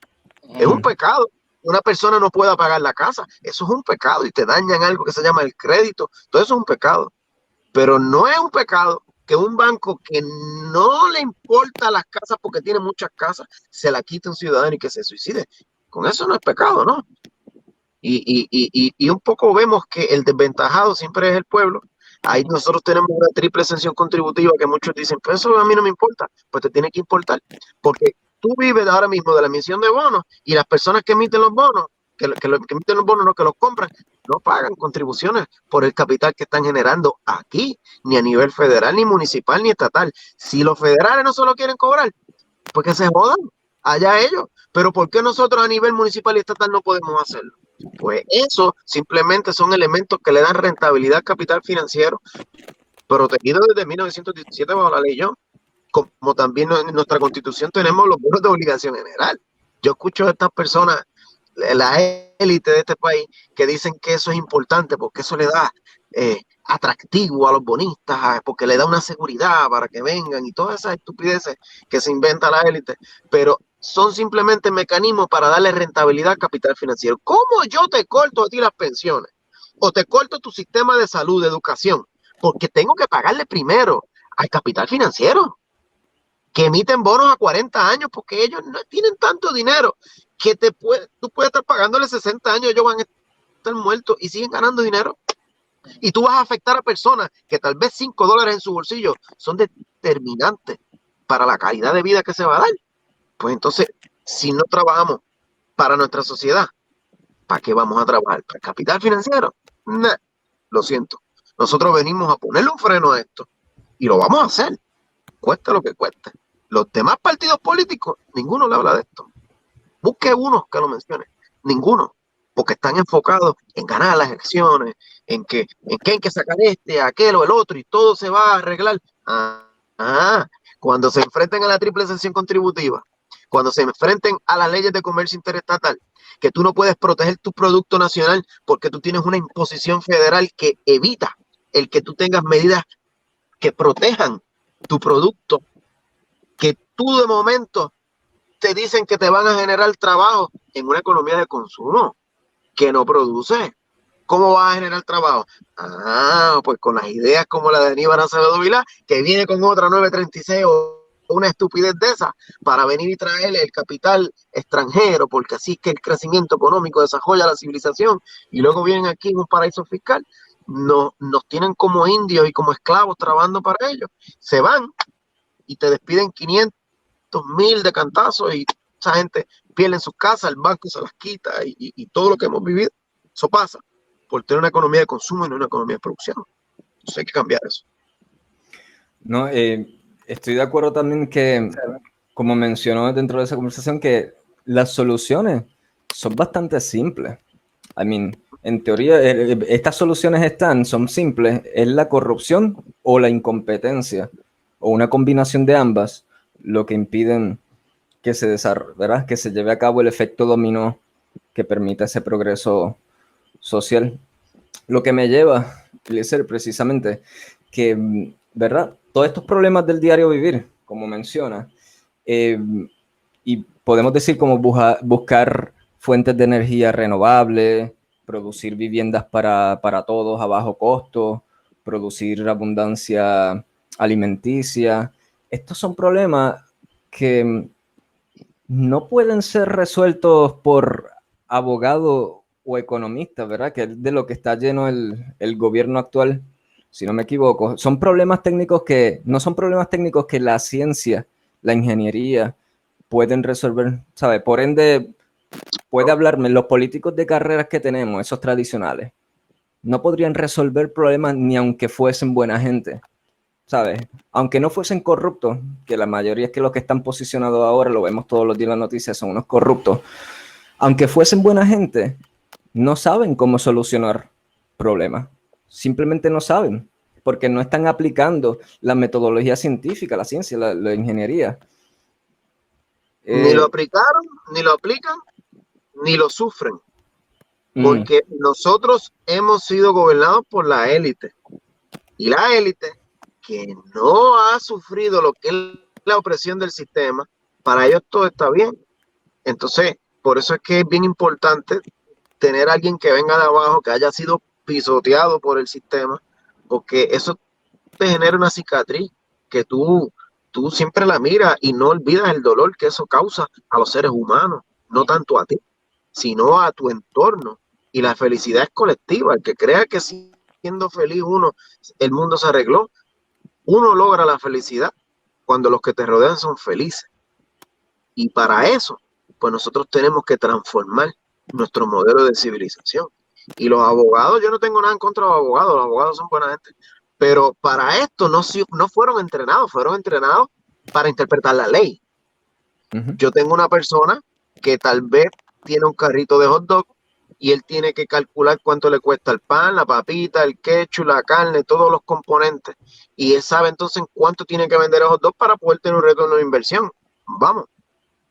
Es un pecado. Una persona no pueda pagar la casa, eso es un pecado, y te dañan algo que se llama el crédito, todo eso es un pecado. Pero no es un pecado que un banco que no le importa las casas porque tiene muchas casas, se la quite a un ciudadano y que se suicide. Con eso no es pecado, ¿no? Y un poco vemos que el desventajado siempre es el pueblo. Ahí nosotros tenemos una triple exención contributiva que muchos dicen, pues eso a mí no me importa. Pues te tiene que importar, porque tú vives ahora mismo de la emisión de bonos, y las personas que emiten los bonos, que emiten los bonos, no que los compran, no pagan contribuciones por el capital que están generando aquí, ni a nivel federal, ni municipal, ni estatal. Si los federales no se lo quieren cobrar, pues que se jodan, allá ellos. Pero ¿por qué nosotros a nivel municipal y estatal no podemos hacerlo? Pues eso simplemente son elementos que le dan rentabilidad al capital financiero, protegido desde 1917 bajo la ley Young. Como también en nuestra constitución tenemos los bonos de obligación general. Yo escucho a estas personas, la élite de este país, que dicen que eso es importante porque eso le da atractivo a los bonistas, porque le da una seguridad para que vengan, y todas esas estupideces que se inventa la élite, pero son simplemente mecanismos para darle rentabilidad al capital financiero. ¿Cómo yo te corto a ti las pensiones? O te corto tu sistema de salud, de educación, porque tengo que pagarle primero al capital financiero, que emiten bonos a 40 años, porque ellos no tienen tanto dinero que tú puedes estar pagándole 60 años, ellos van a estar muertos y siguen ganando dinero. Y tú vas a afectar a personas que tal vez $5 en su bolsillo son determinantes para la calidad de vida que se va a dar. Pues entonces, si no trabajamos para nuestra sociedad, ¿para qué vamos a trabajar? ¿Para el capital financiero? Nah, lo siento. Nosotros venimos a ponerle un freno a esto, y lo vamos a hacer, cueste lo que cueste. Los demás partidos políticos, ninguno le habla de esto. Busque uno que lo mencione, ninguno, porque están enfocados en ganar las elecciones, en que hay que sacar aquel o el otro, y todo se va a arreglar. Cuando se enfrenten a la triple exención contributiva, cuando se enfrenten a las leyes de comercio interestatal, que tú no puedes proteger tu producto nacional porque tú tienes una imposición federal que evita el que tú tengas medidas que protejan tu producto, que tú de momento te dicen que te van a generar trabajo en una economía de consumo que no produce. ¿Cómo vas a generar trabajo? Pues con las ideas como la de Aníbal Acevedo Vilá, que viene con otra 936 o una estupidez de esa, para venir y traerle el capital extranjero, porque así es que el crecimiento económico desarrolla la civilización, y luego vienen aquí en un paraíso fiscal, nos tienen como indios y como esclavos trabajando para ellos. Se van y te despiden 500,000 de cantazos, y esa gente pierde sus casas, el banco se las quita, y todo lo que hemos vivido, eso pasa por tener una economía de consumo y no una economía de producción. Entonces hay que cambiar eso. No, estoy de acuerdo también que, como mencionó dentro de esa conversación, que las soluciones son bastante simples. I mean, en teoría, estas soluciones son simples. Es la corrupción o la incompetencia, o una combinación de ambas, lo que impiden que se desarrolle, ¿verdad? Que se lleve a cabo el efecto dominó que permita ese progreso social. Lo que me lleva, Eliezer, precisamente, que, ¿verdad? Todos estos problemas del diario vivir, como menciona, y podemos decir como buscar fuentes de energía renovables, producir viviendas para todos a bajo costo, producir abundancia alimenticia. Estos son problemas que no pueden ser resueltos por abogados o economistas, ¿verdad? Que es de lo que está lleno el gobierno actual, si no me equivoco. Son problemas técnicos que no son problemas técnicos que la ciencia, la ingeniería pueden resolver, ¿sabes? Por ende, puede hablarme, los políticos de carreras que tenemos, esos tradicionales, no podrían resolver problemas ni aunque fuesen buena gente, ¿sabes? Aunque no fuesen corruptos, que la mayoría es que los que están posicionados ahora, lo vemos todos los días en las noticias, son unos corruptos, aunque fuesen buena gente, no saben cómo solucionar problemas. Simplemente no saben, porque no están aplicando la metodología científica, la ciencia, la ingeniería. Ni lo aplicaron, ni lo aplican, ni lo sufren. Porque nosotros hemos sido gobernados por la élite. Y la élite, que no ha sufrido lo que es la opresión del sistema, para ellos todo está bien. Entonces, por eso es que es bien importante tener a alguien que venga de abajo, que haya sido pisoteado por el sistema, porque eso te genera una cicatriz que tú siempre la miras y no olvidas el dolor que eso causa a los seres humanos, no tanto a ti, sino a tu entorno. Y la felicidad es colectiva. El que crea que siendo feliz uno, el mundo se arregló, uno logra la felicidad cuando los que te rodean son felices. Y para eso, pues nosotros tenemos que transformar nuestro modelo de civilización. Y los abogados, yo no tengo nada en contra de los abogados son buena gente, pero para esto no fueron entrenados para interpretar la ley. Yo tengo una persona que tal vez tiene un carrito de hot dog y él tiene que calcular cuánto le cuesta el pan, la papita, el ketchup, la carne, todos los componentes. Y él sabe entonces cuánto tiene que vender el hot dog para poder tener un retorno de inversión. Vamos,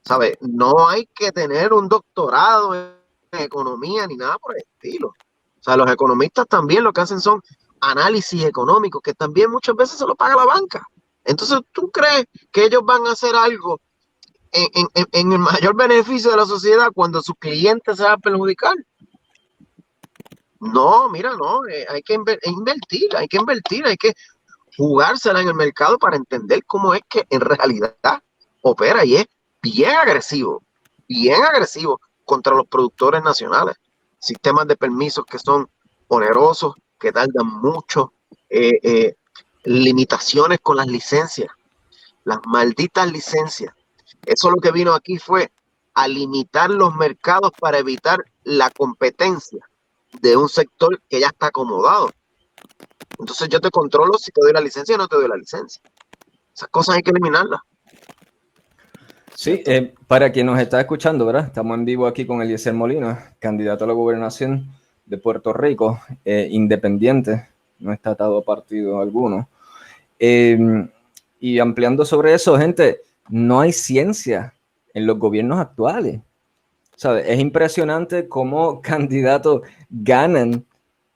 ¿sabes? No hay que tener un doctorado en economía ni nada por el estilo. O sea, los economistas también lo que hacen son análisis económicos, que también muchas veces se lo paga la banca. Entonces, ¿tú crees que ellos van a hacer algo en el mayor beneficio de la sociedad cuando sus clientes se van a perjudicar? No, mira, no, hay que invertir, hay que jugársela en el mercado para entender cómo es que en realidad opera y es bien agresivo contra los productores nacionales. Sistemas de permisos que son onerosos, que tardan mucho, limitaciones con las licencias, las malditas licencias. Eso lo que vino aquí fue a limitar los mercados para evitar la competencia de un sector que ya está acomodado. Entonces yo te controlo si te doy la licencia o no te doy la licencia. Esas cosas hay que eliminarlas. Sí, para quien nos está escuchando, ¿verdad? Estamos en vivo aquí con Eliezer Molina, candidato a la gobernación de Puerto Rico, independiente, no está atado a partido alguno. Y ampliando sobre eso, gente, no hay ciencia en los gobiernos actuales. ¿Sabes? Es impresionante cómo candidatos ganan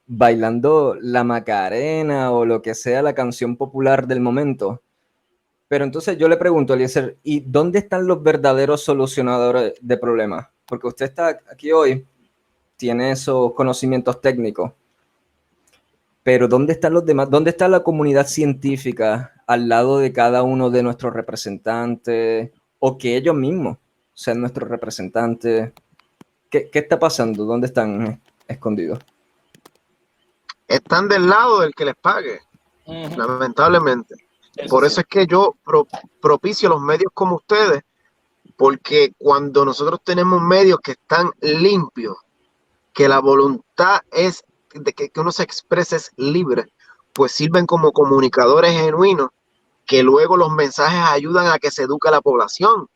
bailando la Macarena o lo que sea la canción popular del momento. Pero entonces yo le pregunto, Eliezer, ¿y dónde están los verdaderos solucionadores de problemas? Porque usted está aquí hoy, tiene esos conocimientos técnicos, pero ¿dónde están los demás? ¿Dónde está la comunidad científica al lado de cada uno de nuestros representantes o que ellos mismos sean nuestros representantes? ¿Qué está pasando? ¿Dónde están escondidos? Están del lado del que les pague, lamentablemente. Por eso es que yo propicio los medios como ustedes, porque cuando nosotros tenemos medios que están limpios, que la voluntad es de que uno se exprese es libre, pues sirven como comunicadores genuinos, que luego los mensajes ayudan a que se eduque a la población.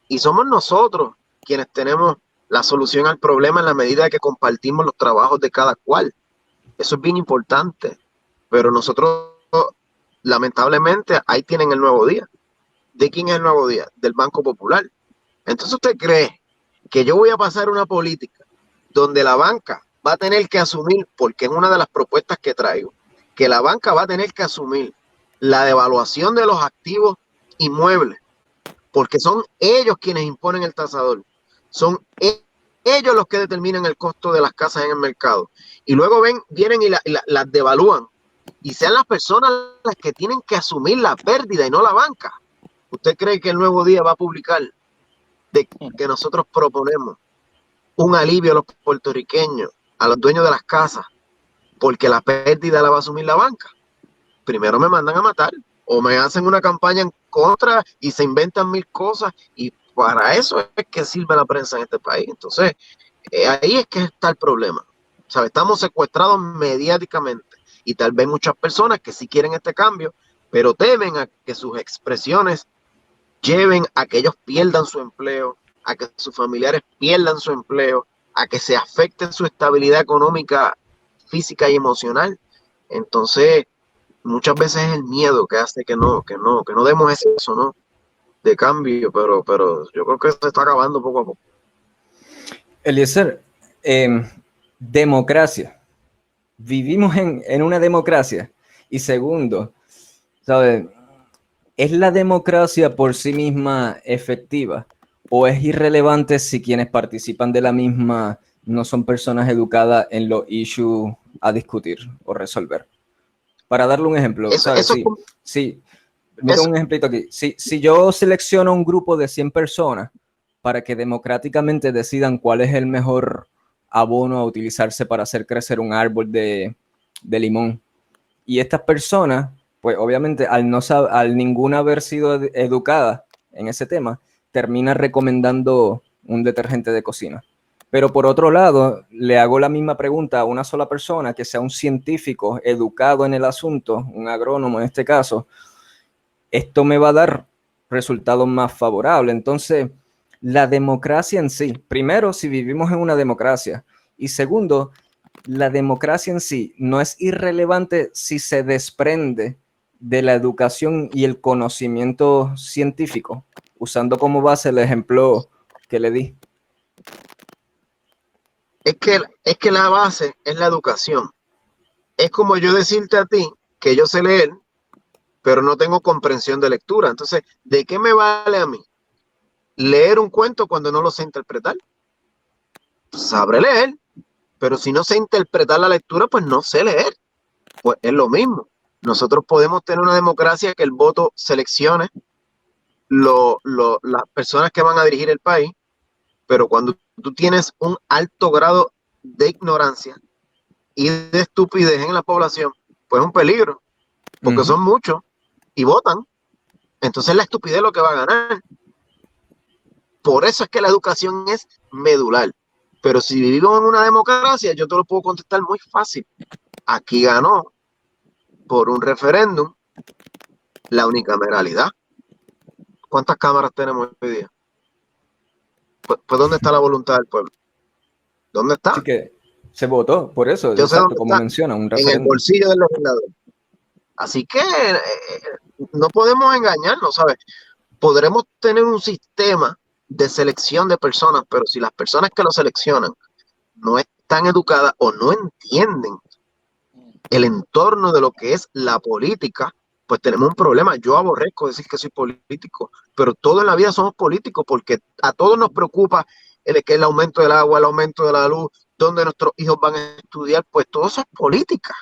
Y somos nosotros quienes tenemos la solución al problema en la medida que compartimos los trabajos de cada cual. Eso es bien importante, pero nosotros lamentablemente ahí tienen el nuevo día. ¿De quién es el Nuevo Día? Del Banco Popular. Entonces, ¿usted cree que yo voy a pasar una política donde la banca va a tener que asumir, porque es una de las propuestas que traigo, que la banca va a tener que asumir la devaluación de los activos inmuebles, porque son ellos quienes imponen el tasador, son ellos los que determinan el costo de las casas en el mercado, y luego vienen y las devalúan, y sean las personas las que tienen que asumir la pérdida y no la banca? ¿Usted cree que el Nuevo Día va a publicar de que nosotros proponemos un alivio a los puertorriqueños, a los dueños de las casas, porque la pérdida la va a asumir la banca? Primero me mandan a matar o me hacen una campaña en contra y se inventan mil cosas, y para eso es que sirve la prensa en este país. Entonces, ahí es que está el problema. ¿Sabe? Estamos secuestrados mediáticamente y tal vez muchas personas que sí quieren este cambio, pero temen a que sus expresiones lleven a que ellos pierdan su empleo, a que sus familiares pierdan su empleo, a que se afecte su estabilidad económica, física y emocional. Entonces, muchas veces es el miedo que hace que no demos ese paso, ¿no?, de cambio, pero yo creo que se está acabando poco a poco. Eliezer, democracia. Vivimos en una democracia. Y segundo, ¿sabes? ¿Es la democracia por sí misma efectiva o es irrelevante si quienes participan de la misma no son personas educadas en los issues a discutir o resolver? Para darle un ejemplo, ¿sabes? Mira un ejemplito aquí. Si yo selecciono un grupo de 100 personas para que democráticamente decidan cuál es el mejor abono a utilizarse para hacer crecer un árbol de limón, y estas personas, pues obviamente al ninguna haber sido educada en ese tema, termina recomendando un detergente de cocina. Pero por otro lado, le hago la misma pregunta a una sola persona que sea un científico educado en el asunto, un agrónomo en este caso, esto me va a dar resultados más favorables. Entonces, la democracia en sí, primero, si vivimos en una democracia, y segundo, la democracia en sí no es irrelevante si se desprende de la educación y el conocimiento científico, usando como base el ejemplo que le di. Es que la base es la educación. Es como yo decirte a ti que yo sé leer, pero no tengo comprensión de lectura. Entonces, ¿de qué me vale a mí leer un cuento cuando no lo sé interpretar? Sabré leer, pero si no sé interpretar la lectura, pues no sé leer. Pues es lo mismo. Nosotros podemos tener una democracia que el voto seleccione las personas que van a dirigir el país, pero cuando tú tienes un alto grado de ignorancia y de estupidez en la población, pues es un peligro, porque son muchos y votan. Entonces la estupidez es lo que va a ganar. Por eso es que la educación es medular. Pero si vivimos en una democracia, yo te lo puedo contestar muy fácil. Aquí ganó por un referéndum la unicameralidad. ¿Cuántas cámaras tenemos hoy día? Pues ¿dónde está la voluntad del pueblo? ¿Dónde está? Así que se votó por eso, Yo sé exacto, dónde como está, menciona, un en el referéndum. bolsillo del legislador. Así que no podemos engañarnos, ¿sabes? Podremos tener un sistema de selección de personas, pero si las personas que lo seleccionan no están educadas o no entienden el entorno de lo que es la política, pues tenemos un problema. Yo aborrezco decir que soy político, pero todo en la vida somos políticos porque a todos nos preocupa el aumento del agua, el aumento de la luz, dónde nuestros hijos van a estudiar, pues todo eso es política.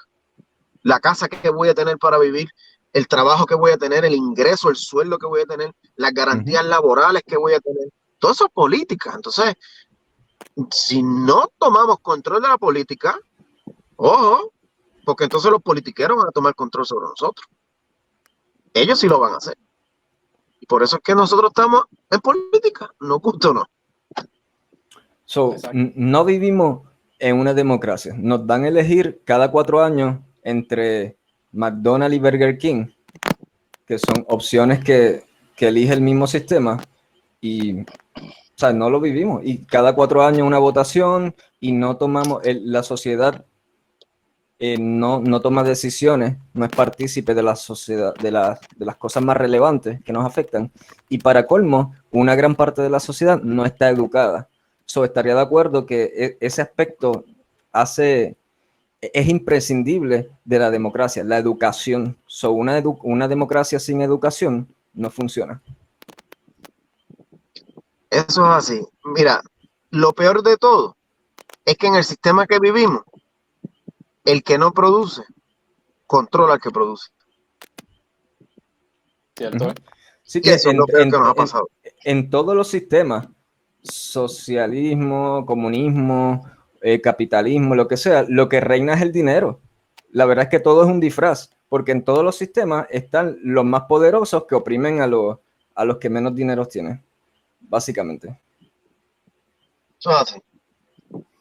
La casa que voy a tener para vivir, el trabajo que voy a tener, el ingreso, el sueldo que voy a tener, las garantías laborales que voy a tener, todo eso es política. Entonces, si no tomamos control de la política, ojo, porque entonces los politiqueros van a tomar control sobre nosotros. Ellos sí lo van a hacer. Y por eso es que nosotros estamos en política, no gusta o no. No vivimos en una democracia. Nos dan a elegir cada 4 años entre McDonald's y Burger King, que son opciones que elige el mismo sistema, y no lo vivimos. Y cada 4 años una votación y no tomamos, la sociedad no toma decisiones, no es partícipe de la sociedad, de las cosas más relevantes que nos afectan. Y para colmo, una gran parte de la sociedad no está educada. Estaría de acuerdo que ese aspecto es imprescindible de la democracia, la educación. Una democracia sin educación no funciona. Eso es así. Mira, lo peor de todo es que en el sistema que vivimos, el que no produce, controla al que produce. ¿Cierto? Sí, Y que eso es lo peor que nos ha pasado. En todos los sistemas, socialismo, comunismo, capitalismo, lo que sea, lo que reina es el dinero. La verdad es que todo es un disfraz, porque en todos los sistemas están los más poderosos que oprimen a los que menos dinero tienen, básicamente. Eso es así.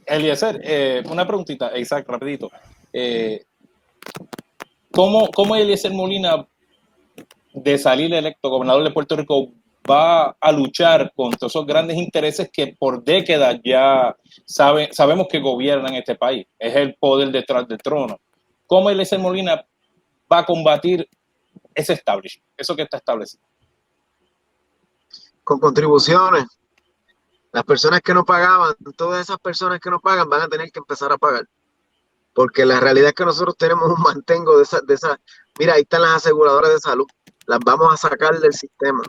Eliezer, una preguntita, exacto, rapidito. ¿Cómo Eliezer Molina, de salir electo gobernador de Puerto Rico, va a luchar contra esos grandes intereses que por décadas ya sabemos que gobiernan este país? Es el poder detrás del trono. ¿Cómo Eliezer Molina va a combatir ese establishment, eso que está establecido? Con contribuciones. Las personas que no pagaban, todas esas personas que no pagan van a tener que empezar a pagar. Porque la realidad es que nosotros tenemos un mantengo de esa. Mira, ahí están las aseguradoras de salud. Las vamos a sacar del sistema.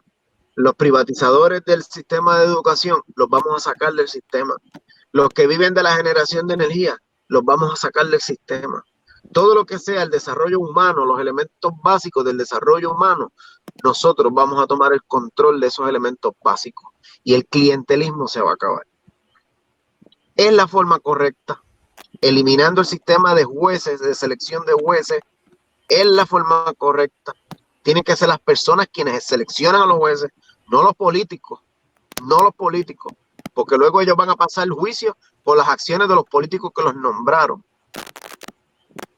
Los privatizadores del sistema de educación los vamos a sacar del sistema. Los que viven de la generación de energía los vamos a sacar del sistema. Todo lo que sea el desarrollo humano, los elementos básicos del desarrollo humano, nosotros vamos a tomar el control de esos elementos básicos y el clientelismo se va a acabar. Es la forma correcta. Eliminando el sistema de jueces, de selección de jueces, es la forma correcta. Tienen que ser las personas quienes seleccionan a los jueces, no los políticos, porque luego ellos van a pasar el juicio por las acciones de los políticos que los nombraron.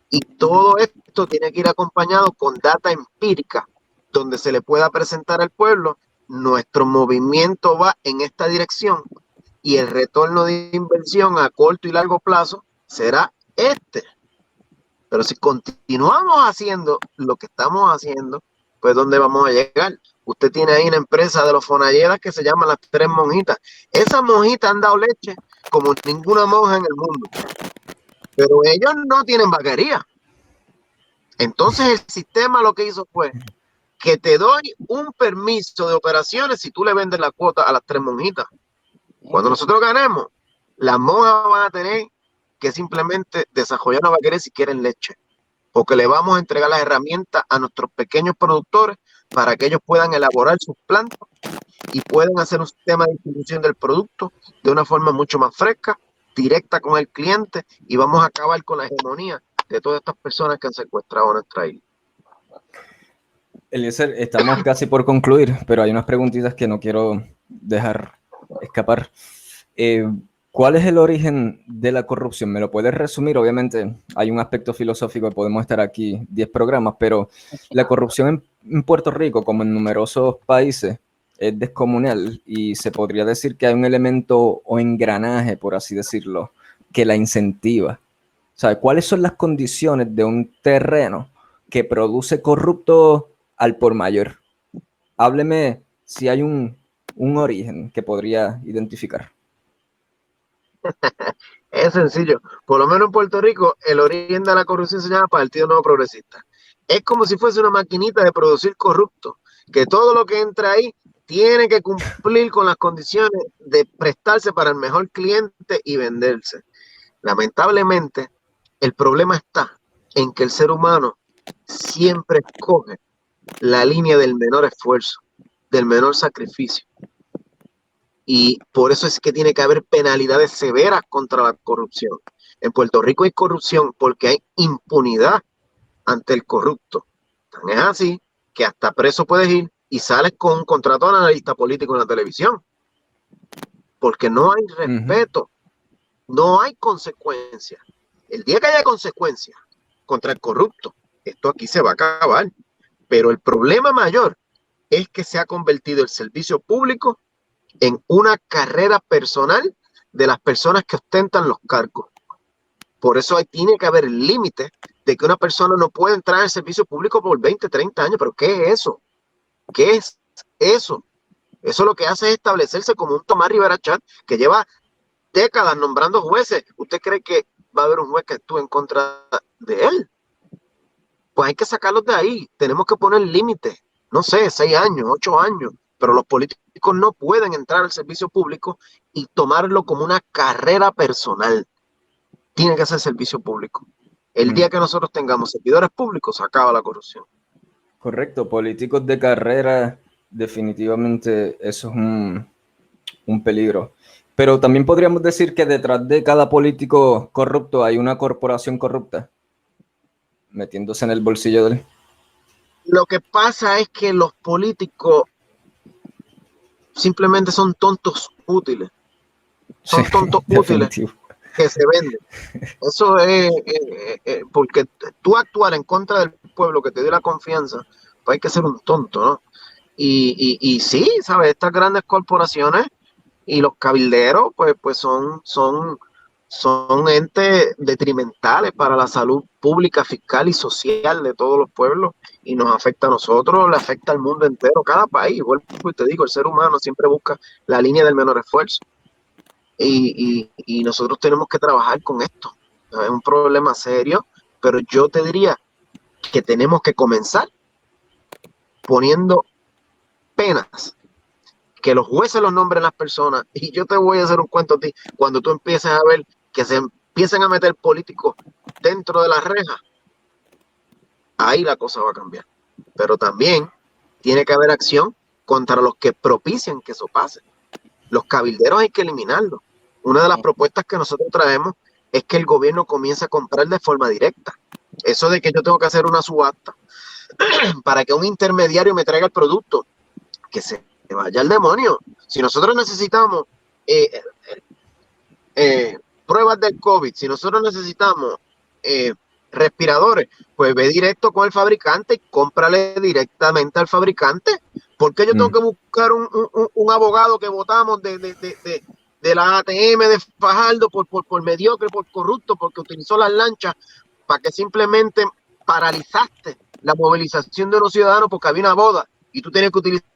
Y todo esto tiene que ir acompañado con data empírica, donde se le pueda presentar al pueblo, nuestro movimiento va en esta dirección y el retorno de inversión a corto y largo plazo será este. Pero si continuamos haciendo lo que estamos haciendo, pues ¿dónde vamos a llegar? Usted tiene ahí una empresa de los Fonalleras que se llama Las Tres Monjitas. Esas monjitas han dado leche como ninguna monja en el mundo. Pero ellos no tienen vaquería. Entonces el sistema lo que hizo fue que te doy un permiso de operaciones si tú le vendes la cuota a Las Tres Monjitas. Cuando nosotros ganemos, las monjas van a tener que simplemente desarrollar una vaquería si quieren leche, porque le vamos a entregar las herramientas a nuestros pequeños productores para que ellos puedan elaborar sus plantas y puedan hacer un sistema de distribución del producto de una forma mucho más fresca, directa con el cliente, y vamos a acabar con la hegemonía de todas estas personas que han secuestrado nuestra isla. Eliezer, estamos casi por concluir, pero hay unas preguntitas que no quiero dejar escapar. ¿Cuál es el origen de la corrupción? ¿Me lo puedes resumir? Obviamente hay un aspecto filosófico, podemos estar aquí 10 programas, pero la corrupción en Puerto Rico, como en numerosos países, es descomunal y se podría decir que hay un elemento o engranaje, por así decirlo, que la incentiva. O sea, ¿cuáles son las condiciones de un terreno que produce corrupto al por mayor? Hábleme si hay un origen que podría identificar. Es sencillo. Por lo menos en Puerto Rico, el origen de la corrupción se llama Partido Nuevo Progresista. Es como si fuese una maquinita de producir corrupto, que todo lo que entra ahí tiene que cumplir con las condiciones de prestarse para el mejor cliente y venderse. Lamentablemente, el problema está en que el ser humano siempre escoge la línea del menor esfuerzo, del menor sacrificio. Y por eso es que tiene que haber penalidades severas contra la corrupción. En Puerto Rico hay corrupción porque hay impunidad ante el corrupto. Tan es así que hasta preso puedes ir y sales con un contrato de analista político en la televisión. Porque no hay respeto, no hay consecuencias. El día que haya consecuencias contra el corrupto, esto aquí se va a acabar. Pero el problema mayor es que se ha convertido el servicio público en una carrera personal de las personas que ostentan los cargos. Por eso tiene que haber el límite de que una persona no puede entrar al servicio público por 20, 30 años. ¿Pero qué es eso? ¿Qué es eso? Eso lo que hace es establecerse como un Tomás Rivera Chat que lleva décadas nombrando jueces. ¿Usted cree que va a haber un juez que actúe en contra de él? Pues hay que sacarlos de ahí. Tenemos que poner límites. No sé, 6 años, 8 años. Pero los políticos no pueden entrar al servicio público y tomarlo como una carrera personal. Tiene que ser servicio público. El día que nosotros tengamos servidores públicos, se acaba la corrupción. Correcto, políticos de carrera, definitivamente eso es un peligro. Pero también podríamos decir que detrás de cada político corrupto hay una corporación corrupta, metiéndose en el bolsillo de él. Lo que pasa es que los políticos simplemente son tontos útiles. Son tontos útiles que se venden. Eso es porque tú actuar en contra del pueblo que te dio la confianza, pues hay que ser un tonto, ¿no? Y sí, ¿sabes? Estas grandes corporaciones y los cabilderos, pues son entes detrimentales para la salud pública, fiscal y social de todos los pueblos, y nos afecta a nosotros, le afecta al mundo entero, cada país. Igual te digo, el ser humano siempre busca la línea del menor esfuerzo. Y nosotros tenemos que trabajar con esto. Es un problema serio, pero yo te diría que tenemos que comenzar poniendo penas, que los jueces los nombren las personas. Y yo te voy a hacer un cuento a ti. Cuando tú empieces a ver que se empiecen a meter políticos dentro de las rejas, ahí la cosa va a cambiar. Pero también tiene que haber acción contra los que propician que eso pase. Los cabilderos hay que eliminarlos. Una de las propuestas que nosotros traemos es que el gobierno comience a comprar de forma directa. Eso de que yo tengo que hacer una subasta para que un intermediario me traiga el producto, que se vaya al demonio. Si nosotros necesitamos pruebas del COVID, si nosotros necesitamos respiradores, pues ve directo con el fabricante y cómprale directamente al fabricante. ¿Por qué yo tengo que buscar un abogado que votamos de la ATM de Fajardo por mediocre, por corrupto, porque utilizó las lanchas para que simplemente paralizaste la movilización de los ciudadanos porque había una boda y tú tienes que utilizar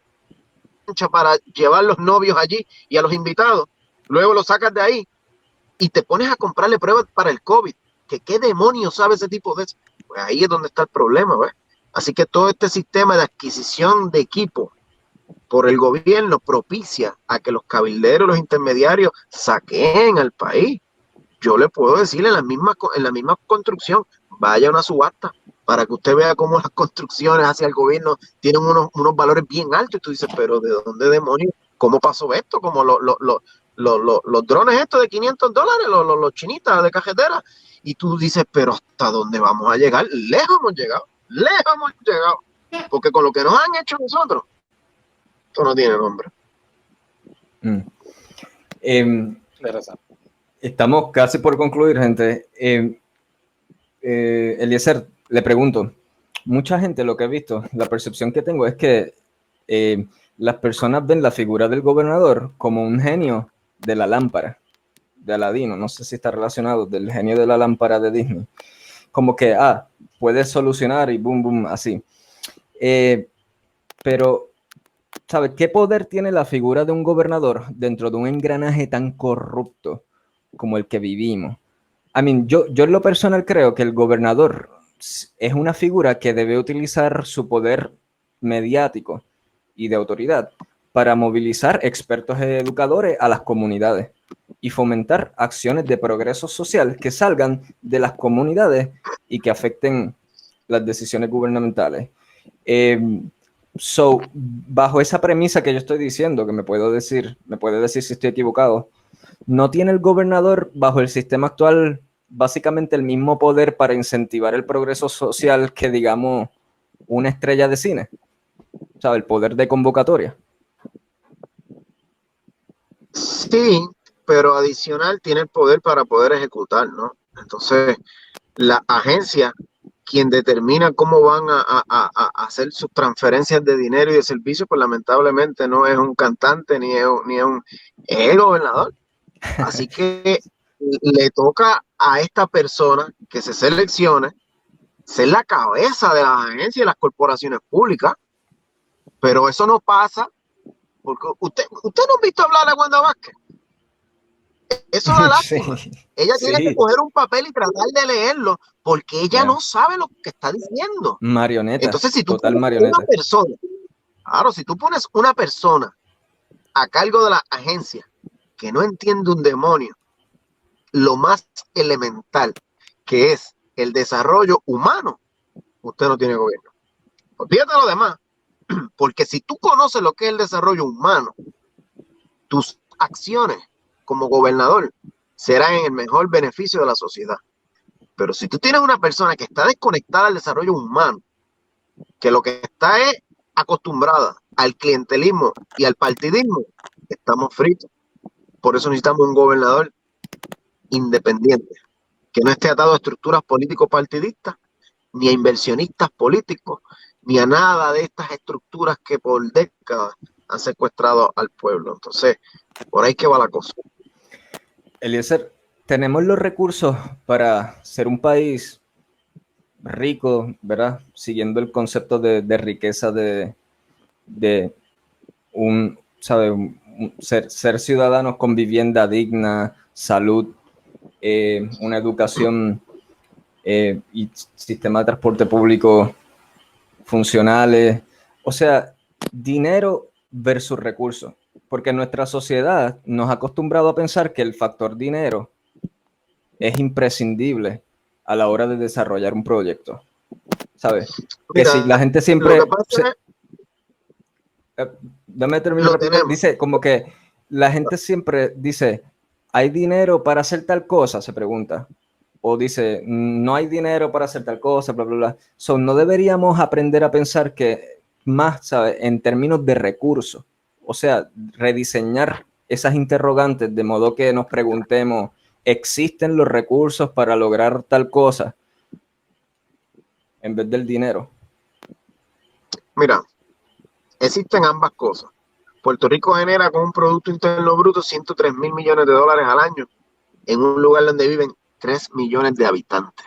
lancha para llevar los novios allí y a los invitados? Luego lo sacas de ahí y te pones a comprarle pruebas para el COVID. ¿Qué demonios sabe ese tipo de eso? Pues ahí es donde está el problema, ¿ves? Así que todo este sistema de adquisición de equipo por el gobierno propicia a que los cabilderos, los intermediarios saqueen al país. Yo le puedo decir en la misma construcción, vaya a una subasta para que usted vea cómo las construcciones hacia el gobierno tienen unos valores bien altos. Y tú dices, pero ¿de dónde demonios? ¿Cómo pasó esto? Como los drones estos de $500, los chinitas de cajetera. Y tú dices, pero ¿hasta dónde vamos a llegar? Lejos hemos llegado. Porque con lo que nos han hecho nosotros, esto no tiene nombre. Estamos casi por concluir, gente. Eliezer, le pregunto, mucha gente, lo que he visto, la percepción que tengo es que las personas ven la figura del gobernador como un genio de la lámpara de Aladino. No sé si está relacionado, del genio de la lámpara de Disney. Como que, puede solucionar y boom, boom, así. Pero, ¿sabes qué poder tiene la figura de un gobernador dentro de un engranaje tan corrupto como el que vivimos? Yo en lo personal creo que el gobernador es una figura que debe utilizar su poder mediático y de autoridad para movilizar expertos educadores a las comunidades y fomentar acciones de progreso social que salgan de las comunidades y que afecten las decisiones gubernamentales. Bajo esa premisa que yo estoy diciendo, que me puede decir si estoy equivocado, ¿no tiene el gobernador bajo el sistema actual básicamente el mismo poder para incentivar el progreso social que, digamos, una estrella de cine? ¿Sabe? El poder de convocatoria. Sí, pero adicional tiene el poder para poder ejecutar, ¿no? Entonces, la agencia, quien determina cómo van a hacer sus transferencias de dinero y de servicios, pues lamentablemente no es un cantante es el gobernador. Así que le toca a esta persona que se seleccione ser la cabeza de las agencias y las corporaciones públicas, pero eso no pasa porque usted no ha visto hablar a Wanda Vázquez. Eso da lástima. Sí, Ella tiene que sí. coger un papel y tratar de leerlo porque ella no sabe lo que está diciendo. Marioneta, Entonces, si tú total pones marioneta. una persona, claro, si tú pones una persona a cargo de la agencia que no entiende un demonio, lo más elemental que es el desarrollo humano, usted no tiene gobierno. Olvídate lo demás, porque si tú conoces lo que es el desarrollo humano, tus acciones como gobernador serán en el mejor beneficio de la sociedad. Pero si tú tienes una persona que está desconectada al desarrollo humano, que lo que está es acostumbrada al clientelismo y al partidismo, estamos fritos. Por eso necesitamos un gobernador independiente, que no esté atado a estructuras político-partidistas, ni a inversionistas políticos, ni a nada de estas estructuras que por décadas han secuestrado al pueblo. Entonces, por ahí que va la cosa. Eliezer, tenemos los recursos para ser un país rico, ¿verdad? Siguiendo el concepto de riqueza de un, ¿sabe? Ser ciudadanos con vivienda digna, salud, una educación y sistema de transporte público funcionales. O sea, dinero versus recursos. Porque nuestra sociedad nos ha acostumbrado a pensar que el factor dinero es imprescindible a la hora de desarrollar un proyecto. ¿Sabes? Que Mira, si la gente siempre... lo que pasa es, Dame terminar rápido. Dice, como que la gente siempre dice, ¿hay dinero para hacer tal cosa? Se pregunta. O dice, no hay dinero para hacer tal cosa, bla, bla, bla. So, no deberíamos aprender a pensar que más, ¿sabes? En términos de recursos. O sea, rediseñar esas interrogantes de modo que nos preguntemos, ¿existen los recursos para lograr tal cosa? En vez del dinero. Mira, existen ambas cosas. Puerto Rico genera con un Producto Interno Bruto 103 mil millones de dólares al año en un lugar donde viven 3 millones de habitantes.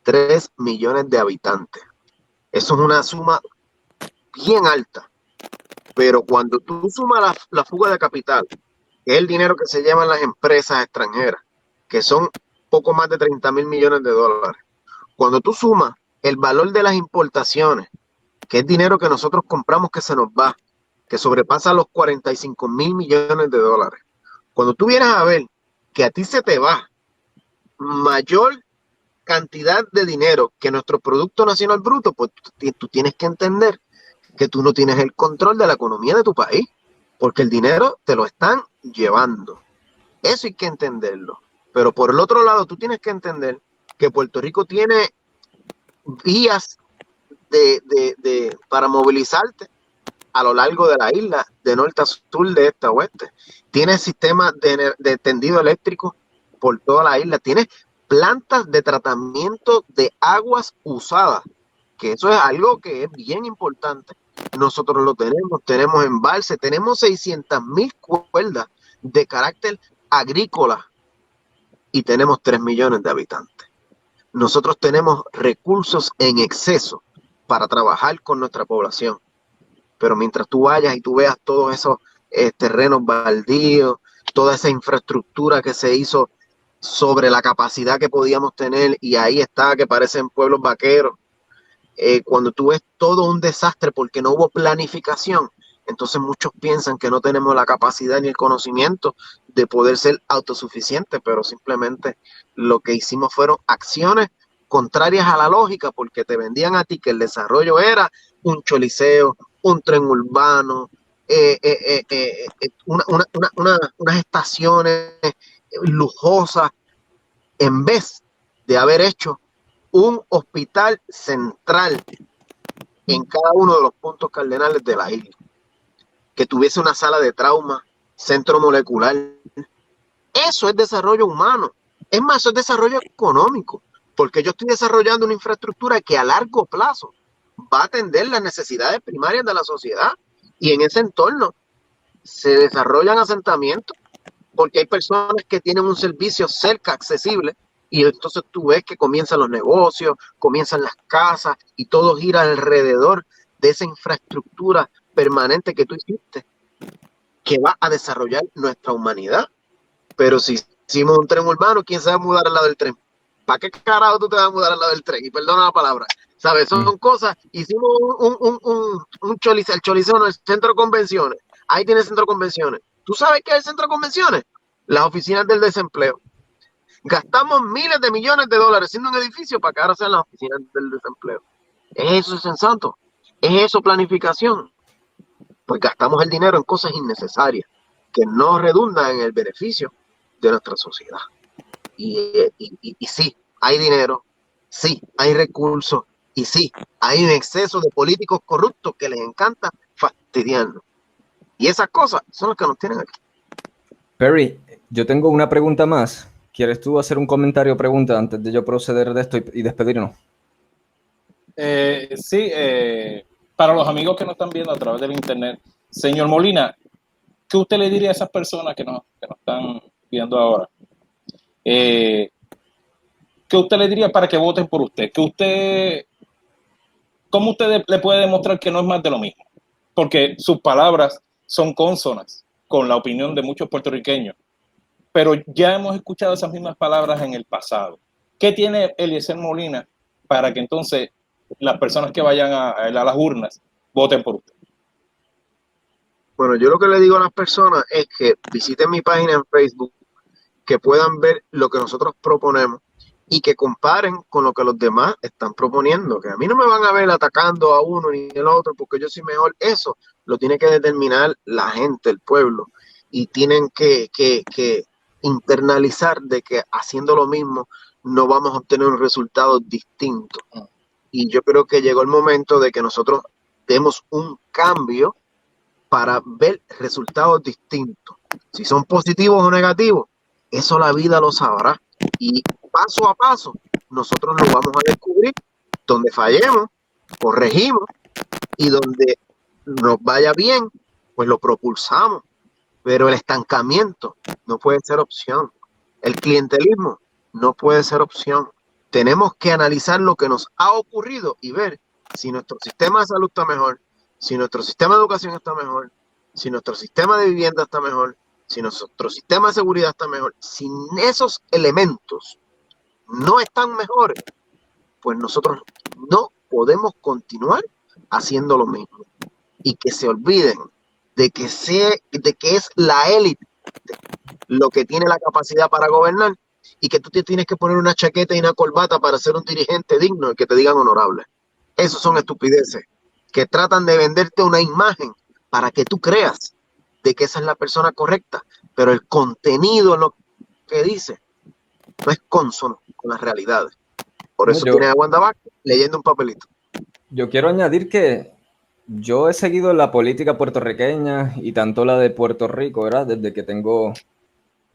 3 millones de habitantes. Eso es una suma bien alta. Pero cuando tú sumas la fuga de capital, que es el dinero que se llevan las empresas extranjeras, que son poco más de 30 mil millones de dólares, cuando tú sumas el valor de las importaciones, que es dinero que nosotros compramos que se nos va, que sobrepasa los 45 mil millones de dólares, cuando tú vienes a ver que a ti se te va mayor cantidad de dinero que nuestro Producto Nacional Bruto, pues tú tienes que entender que tú no tienes el control de la economía de tu país, porque el dinero te lo están llevando. Eso hay que entenderlo. Pero por el otro lado, tú tienes que entender que Puerto Rico tiene vías para movilizarte a lo largo de la isla, de norte a sur, de este a oeste. Tiene sistemas de tendido eléctrico por toda la isla. Tiene plantas de tratamiento de aguas usadas, que eso es algo que es bien importante. Nosotros lo tenemos embalse, tenemos 600,000 cuerdas de carácter agrícola y tenemos 3 millones de habitantes. Nosotros tenemos recursos en exceso para trabajar con nuestra población. Pero mientras tú vayas y tú veas todos esos terrenos baldíos, toda esa infraestructura que se hizo sobre la capacidad que podíamos tener, y ahí está, que parecen pueblos vaqueros, cuando tú ves todo un desastre porque no hubo planificación, entonces muchos piensan que no tenemos la capacidad ni el conocimiento de poder ser autosuficientes, pero simplemente lo que hicimos fueron acciones contrarias a la lógica, porque te vendían a ti que el desarrollo era un choliseo, un tren urbano, unas estaciones lujosas, en vez de haber hecho un hospital central en cada uno de los puntos cardenales de la isla, que tuviese una sala de trauma, centro molecular. Eso es desarrollo humano. Es más, eso es desarrollo económico, porque yo estoy desarrollando una infraestructura que a largo plazo va a atender las necesidades primarias de la sociedad, y en ese entorno se desarrollan asentamientos porque hay personas que tienen un servicio cerca, accesible, y entonces tú ves que comienzan los negocios, comienzan las casas, y todo gira alrededor de esa infraestructura permanente que tú hiciste, que va a desarrollar nuestra humanidad. Pero si hicimos un tren urbano, ¿quién se va a mudar al lado del tren? ¿Para qué carajo tú te vas a mudar al lado del tren? Y perdona la palabra, ¿sabes? Son cosas. Hicimos el Choliseo, no, el centro de convenciones. Ahí tiene el centro de convenciones. ¿Tú sabes qué es el centro de convenciones? Las oficinas del desempleo. Gastamos miles de millones de dólares haciendo un edificio para que ahora sean las oficinas del desempleo. ¿Es eso sensato? ¿Es eso planificación? Pues gastamos el dinero en cosas innecesarias que no redundan en el beneficio de nuestra sociedad. Y sí, hay dinero, sí, hay recursos, y sí, hay un exceso de políticos corruptos que les encanta fastidiarnos. Y esas cosas son las que nos tienen aquí. Perry, yo tengo una pregunta más. ¿Quieres tú hacer un comentario o pregunta antes de yo proceder de esto y despedirnos? Sí, para los amigos que nos están viendo a través del internet, señor Molina, ¿qué usted le diría a esas personas que nos están viendo ahora? ¿Qué usted le diría para que voten por usted? ¿Cómo usted le puede demostrar que no es más de lo mismo? Porque sus palabras son cónsonas con la opinión de muchos puertorriqueños, pero ya hemos escuchado esas mismas palabras en el pasado. ¿Qué tiene Eliezer Molina para que entonces las personas que vayan a las urnas voten por usted? Bueno, yo lo que le digo a las personas es que visiten mi página en Facebook, que puedan ver lo que nosotros proponemos y que comparen con lo que los demás están proponiendo, que a mí no me van a ver atacando a uno ni el otro porque yo soy mejor. Eso lo tiene que determinar la gente, el pueblo, y tienen que internalizar de que haciendo lo mismo no vamos a obtener un resultado distinto. Y yo creo que llegó el momento de que nosotros demos un cambio para ver resultados distintos. Si son positivos o negativos, eso la vida lo sabrá. Y paso a paso, nosotros lo vamos a descubrir. Donde fallemos, corregimos, y donde nos vaya bien, pues lo propulsamos. Pero el estancamiento no puede ser opción. El clientelismo no puede ser opción. Tenemos que analizar lo que nos ha ocurrido y ver si nuestro sistema de salud está mejor, si nuestro sistema de educación está mejor, si nuestro sistema de vivienda está mejor, si nuestro sistema de seguridad está mejor. Si esos elementos no están mejores, pues nosotros no podemos continuar haciendo lo mismo. Y que se olviden de que es la élite lo que tiene la capacidad para gobernar, y que tú te tienes que poner una chaqueta y una corbata para ser un dirigente digno y que te digan honorable. Esos son estupideces que tratan de venderte una imagen para que tú creas de que esa es la persona correcta, pero el contenido en lo que dice no es consono con las realidades. Por eso tienes a Wanda Vázquez leyendo un papelito. Yo quiero añadir que yo he seguido la política puertorriqueña y tanto la de Puerto Rico, ¿verdad? Desde que tengo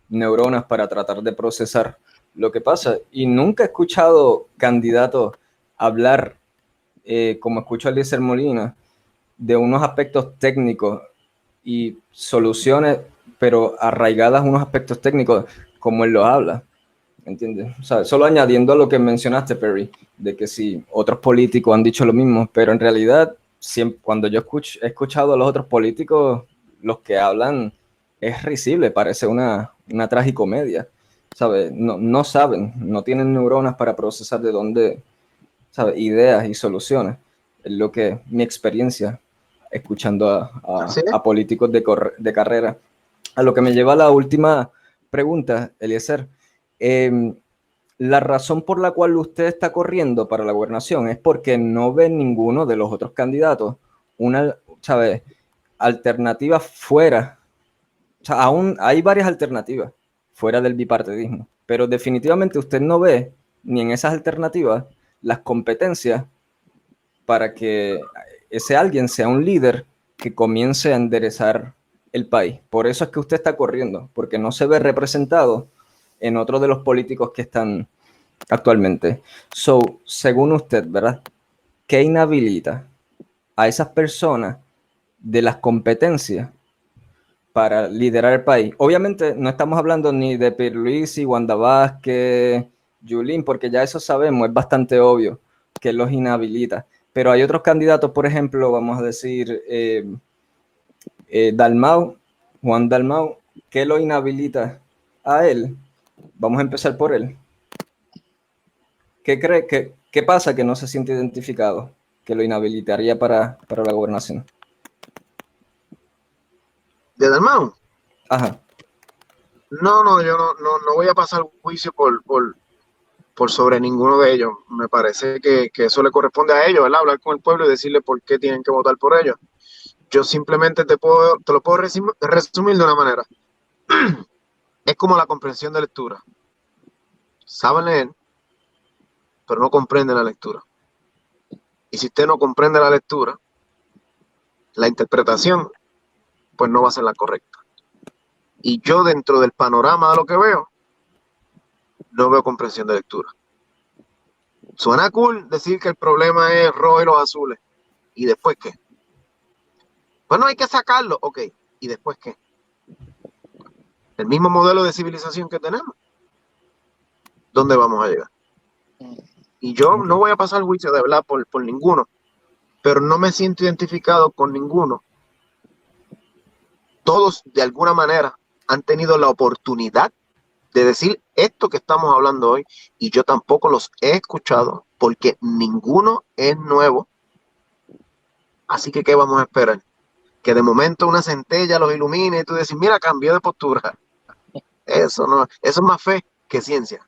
neuronas para tratar de procesar lo que pasa. Y nunca he escuchado candidatos hablar, como escucho a Eliezer Molina, de unos aspectos técnicos y soluciones, pero arraigadas a unos aspectos técnicos, como él lo habla. ¿Entiendes? O sea, solo añadiendo a lo que mencionaste, Perry, de que sí, otros políticos han dicho lo mismo, pero en realidad, siempre, cuando yo he escuchado a los otros políticos, los que hablan es risible, parece una tragicomedia, ¿sabes? No saben, no tienen neuronas para procesar de dónde, ¿sabes? Ideas y soluciones. Es lo que mi experiencia escuchando a políticos de carrera. A lo que me lleva a la última pregunta, Eliezer. La razón por la cual usted está corriendo para la gobernación es porque no ve ninguno de los otros candidatos una, ¿sabe?, alternativa fuera. O sea, aún hay varias alternativas fuera del bipartidismo, pero definitivamente usted no ve ni en esas alternativas las competencias para que ese alguien sea un líder que comience a enderezar el país. Por eso es que usted está corriendo, porque no se ve representado en otro de los políticos que están actualmente. So, según usted, ¿verdad? ¿Qué inhabilita a esas personas de las competencias para liderar el país. Obviamente no estamos hablando ni de Pierluisi, Wanda Vázquez, Yulín, porque ya eso sabemos, es bastante obvio que los inhabilita. Pero hay otros candidatos, por ejemplo, vamos a decir Dalmau, Juan Dalmau, que lo inhabilita a él. Vamos a empezar por él. ¿Qué cree? ¿Qué pasa que no se siente identificado? Que lo inhabilitaría para la gobernación. ¿De Dalmau? Ajá. No, yo no voy a pasar juicio por sobre ninguno de ellos. Me parece que eso le corresponde a ellos, ¿verdad? Hablar con el pueblo y decirle por qué tienen que votar por ellos. Yo simplemente te lo puedo resumir de una manera. Es como la comprensión de lectura. Saben leer, pero no comprenden la lectura. Y si usted no comprende la lectura, la interpretación, pues no va a ser la correcta. Y yo dentro del panorama de lo que veo, no veo comprensión de lectura. Suena cool decir que el problema es rojo y los azules. ¿Y después qué? Bueno, hay que sacarlo. Ok. ¿Y después qué? El mismo modelo de civilización que tenemos. ¿Dónde vamos a llegar? Y yo no voy a pasar juicio de verdad por ninguno, pero no me siento identificado con ninguno. Todos, de alguna manera, han tenido la oportunidad de decir esto que estamos hablando hoy, y yo tampoco los he escuchado porque ninguno es nuevo. Así que, ¿qué vamos a esperar? Que de momento una centella los ilumine y tú decís, mira, cambió de postura. Eso no, eso es más fe que ciencia.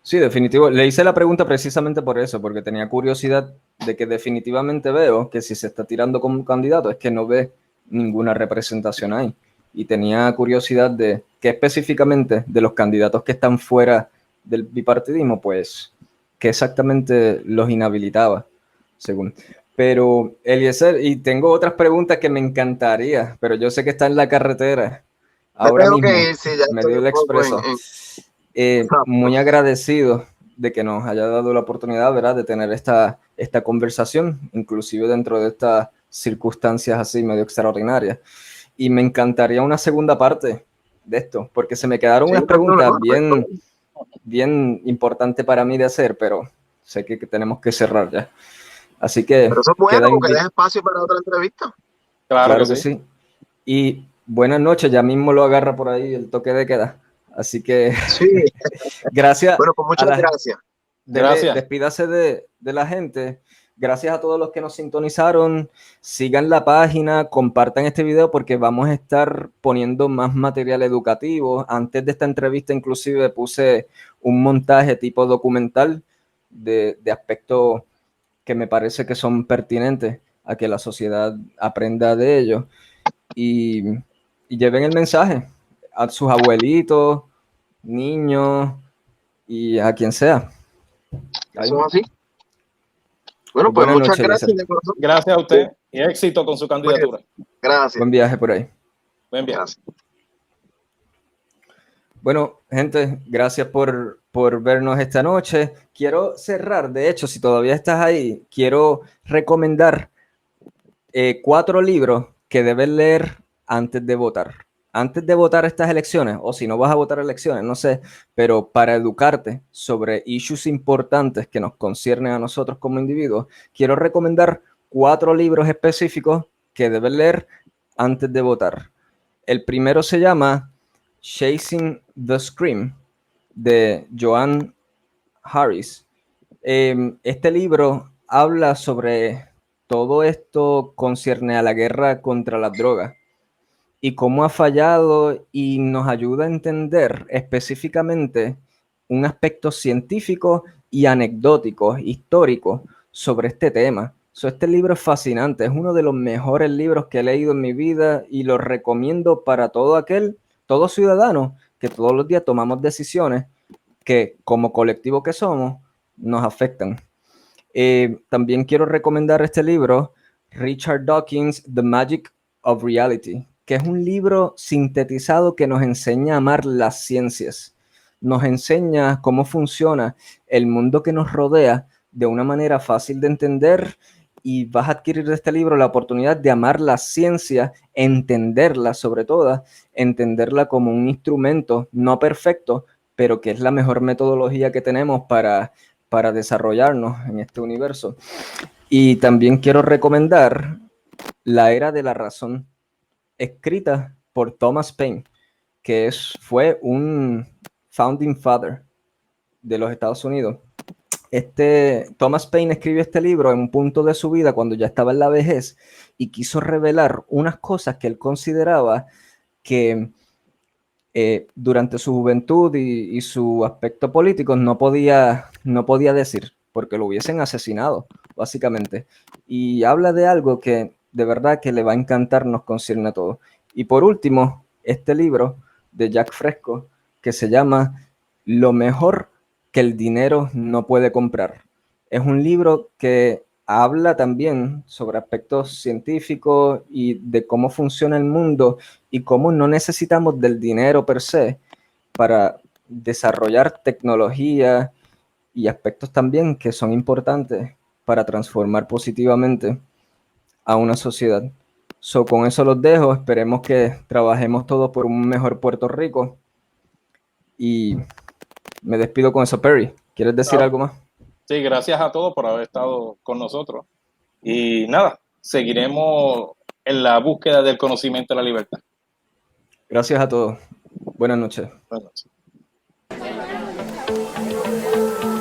Sí, definitivo. Le hice la pregunta precisamente por eso, porque tenía curiosidad de que definitivamente veo que si se está tirando como candidato es que no ve ninguna representación ahí. Y tenía curiosidad de que específicamente de los candidatos que están fuera del bipartidismo, pues, que exactamente los inhabilitaba, según. Pero, Eliezer, y tengo otras preguntas que me encantaría, pero yo sé que está en la carretera ahora Tengo mismo, que ir, sí, ya medio estoy del un poco expreso. Muy agradecido de que nos haya dado la oportunidad, ¿verdad?, de tener esta conversación, inclusive dentro de estas circunstancias así medio extraordinarias. Y me encantaría una segunda parte de esto, porque se me quedaron unas preguntas bien importantes para mí de hacer, pero sé que tenemos que cerrar ya. Así que Pero eso es bueno queda porque deja espacio para otra entrevista. Claro que sí. Y buenas noches, ya mismo lo agarra por ahí el toque de queda. Así que Sí. gracias Bueno, pues muchas gracias. Gracias. Despídase de la gente. Gracias a todos los que nos sintonizaron. Sigan la página, compartan este video porque vamos a estar poniendo más material educativo. Antes de esta entrevista inclusive puse un montaje tipo documental de aspectos que me parece que son pertinentes a que la sociedad aprenda de ellos. Y lleven el mensaje a sus abuelitos, niños y a quien sea. Eso es así. Bueno, pues Buenas muchas noches, gracias Eliezer. de corazón. Gracias a usted y éxito con su candidatura. Gracias. Buen viaje por ahí. Buen viaje. Gracias. Bueno, gente, gracias por vernos esta noche. Quiero cerrar, de hecho, si todavía estás ahí, quiero recomendar 4 libros que debes leer antes de votar. Antes de votar estas elecciones, o si no vas a votar elecciones, no sé, pero para educarte sobre issues importantes que nos conciernen a nosotros como individuos, quiero recomendar 4 libros específicos que debes leer antes de votar. El primero se llama Chasing the Scream, de Joan Harris. Este libro habla sobre todo esto concierne a la guerra contra las drogas y cómo ha fallado, y nos ayuda a entender específicamente un aspecto científico y anecdótico, histórico, sobre este tema. Este libro es fascinante, es uno de los mejores libros que he leído en mi vida y lo recomiendo para todo ciudadano que todos los días tomamos decisiones que como colectivo que somos nos afectan. También quiero recomendar este libro, Richard Dawkins, The Magic of Reality, que es un libro sintetizado que nos enseña a amar las ciencias, nos enseña cómo funciona el mundo que nos rodea de una manera fácil de entender y vas a adquirir de este libro la oportunidad de amar la ciencia, entenderla sobre todo, entenderla como un instrumento no perfecto, pero que es la mejor metodología que tenemos para desarrollarnos en este universo. Y también quiero recomendar La Era de la Razón, escrita por Thomas Paine, que fue un founding father de los Estados Unidos. Thomas Paine escribió este libro en un punto de su vida cuando ya estaba en la vejez y quiso revelar unas cosas que él consideraba que durante su juventud y su aspecto político no podía decir porque lo hubiesen asesinado, básicamente. Y habla de algo que de verdad que le va a encantar, nos concierne a todos. Y por último, este libro de Jack Fresco que se llama Lo mejor que el dinero no puede comprar. Es un libro que habla también sobre aspectos científicos y de cómo funciona el mundo y cómo no necesitamos del dinero per se para desarrollar tecnología y aspectos también que son importantes para transformar positivamente a una sociedad. Con eso los dejo, esperemos que trabajemos todos por un mejor Puerto Rico y me despido con eso. Perry, ¿quieres decir algo más? Sí, gracias a todos por haber estado con nosotros. Y nada, seguiremos en la búsqueda del conocimiento de la libertad. Gracias a todos. Buenas noches. Buenas noches.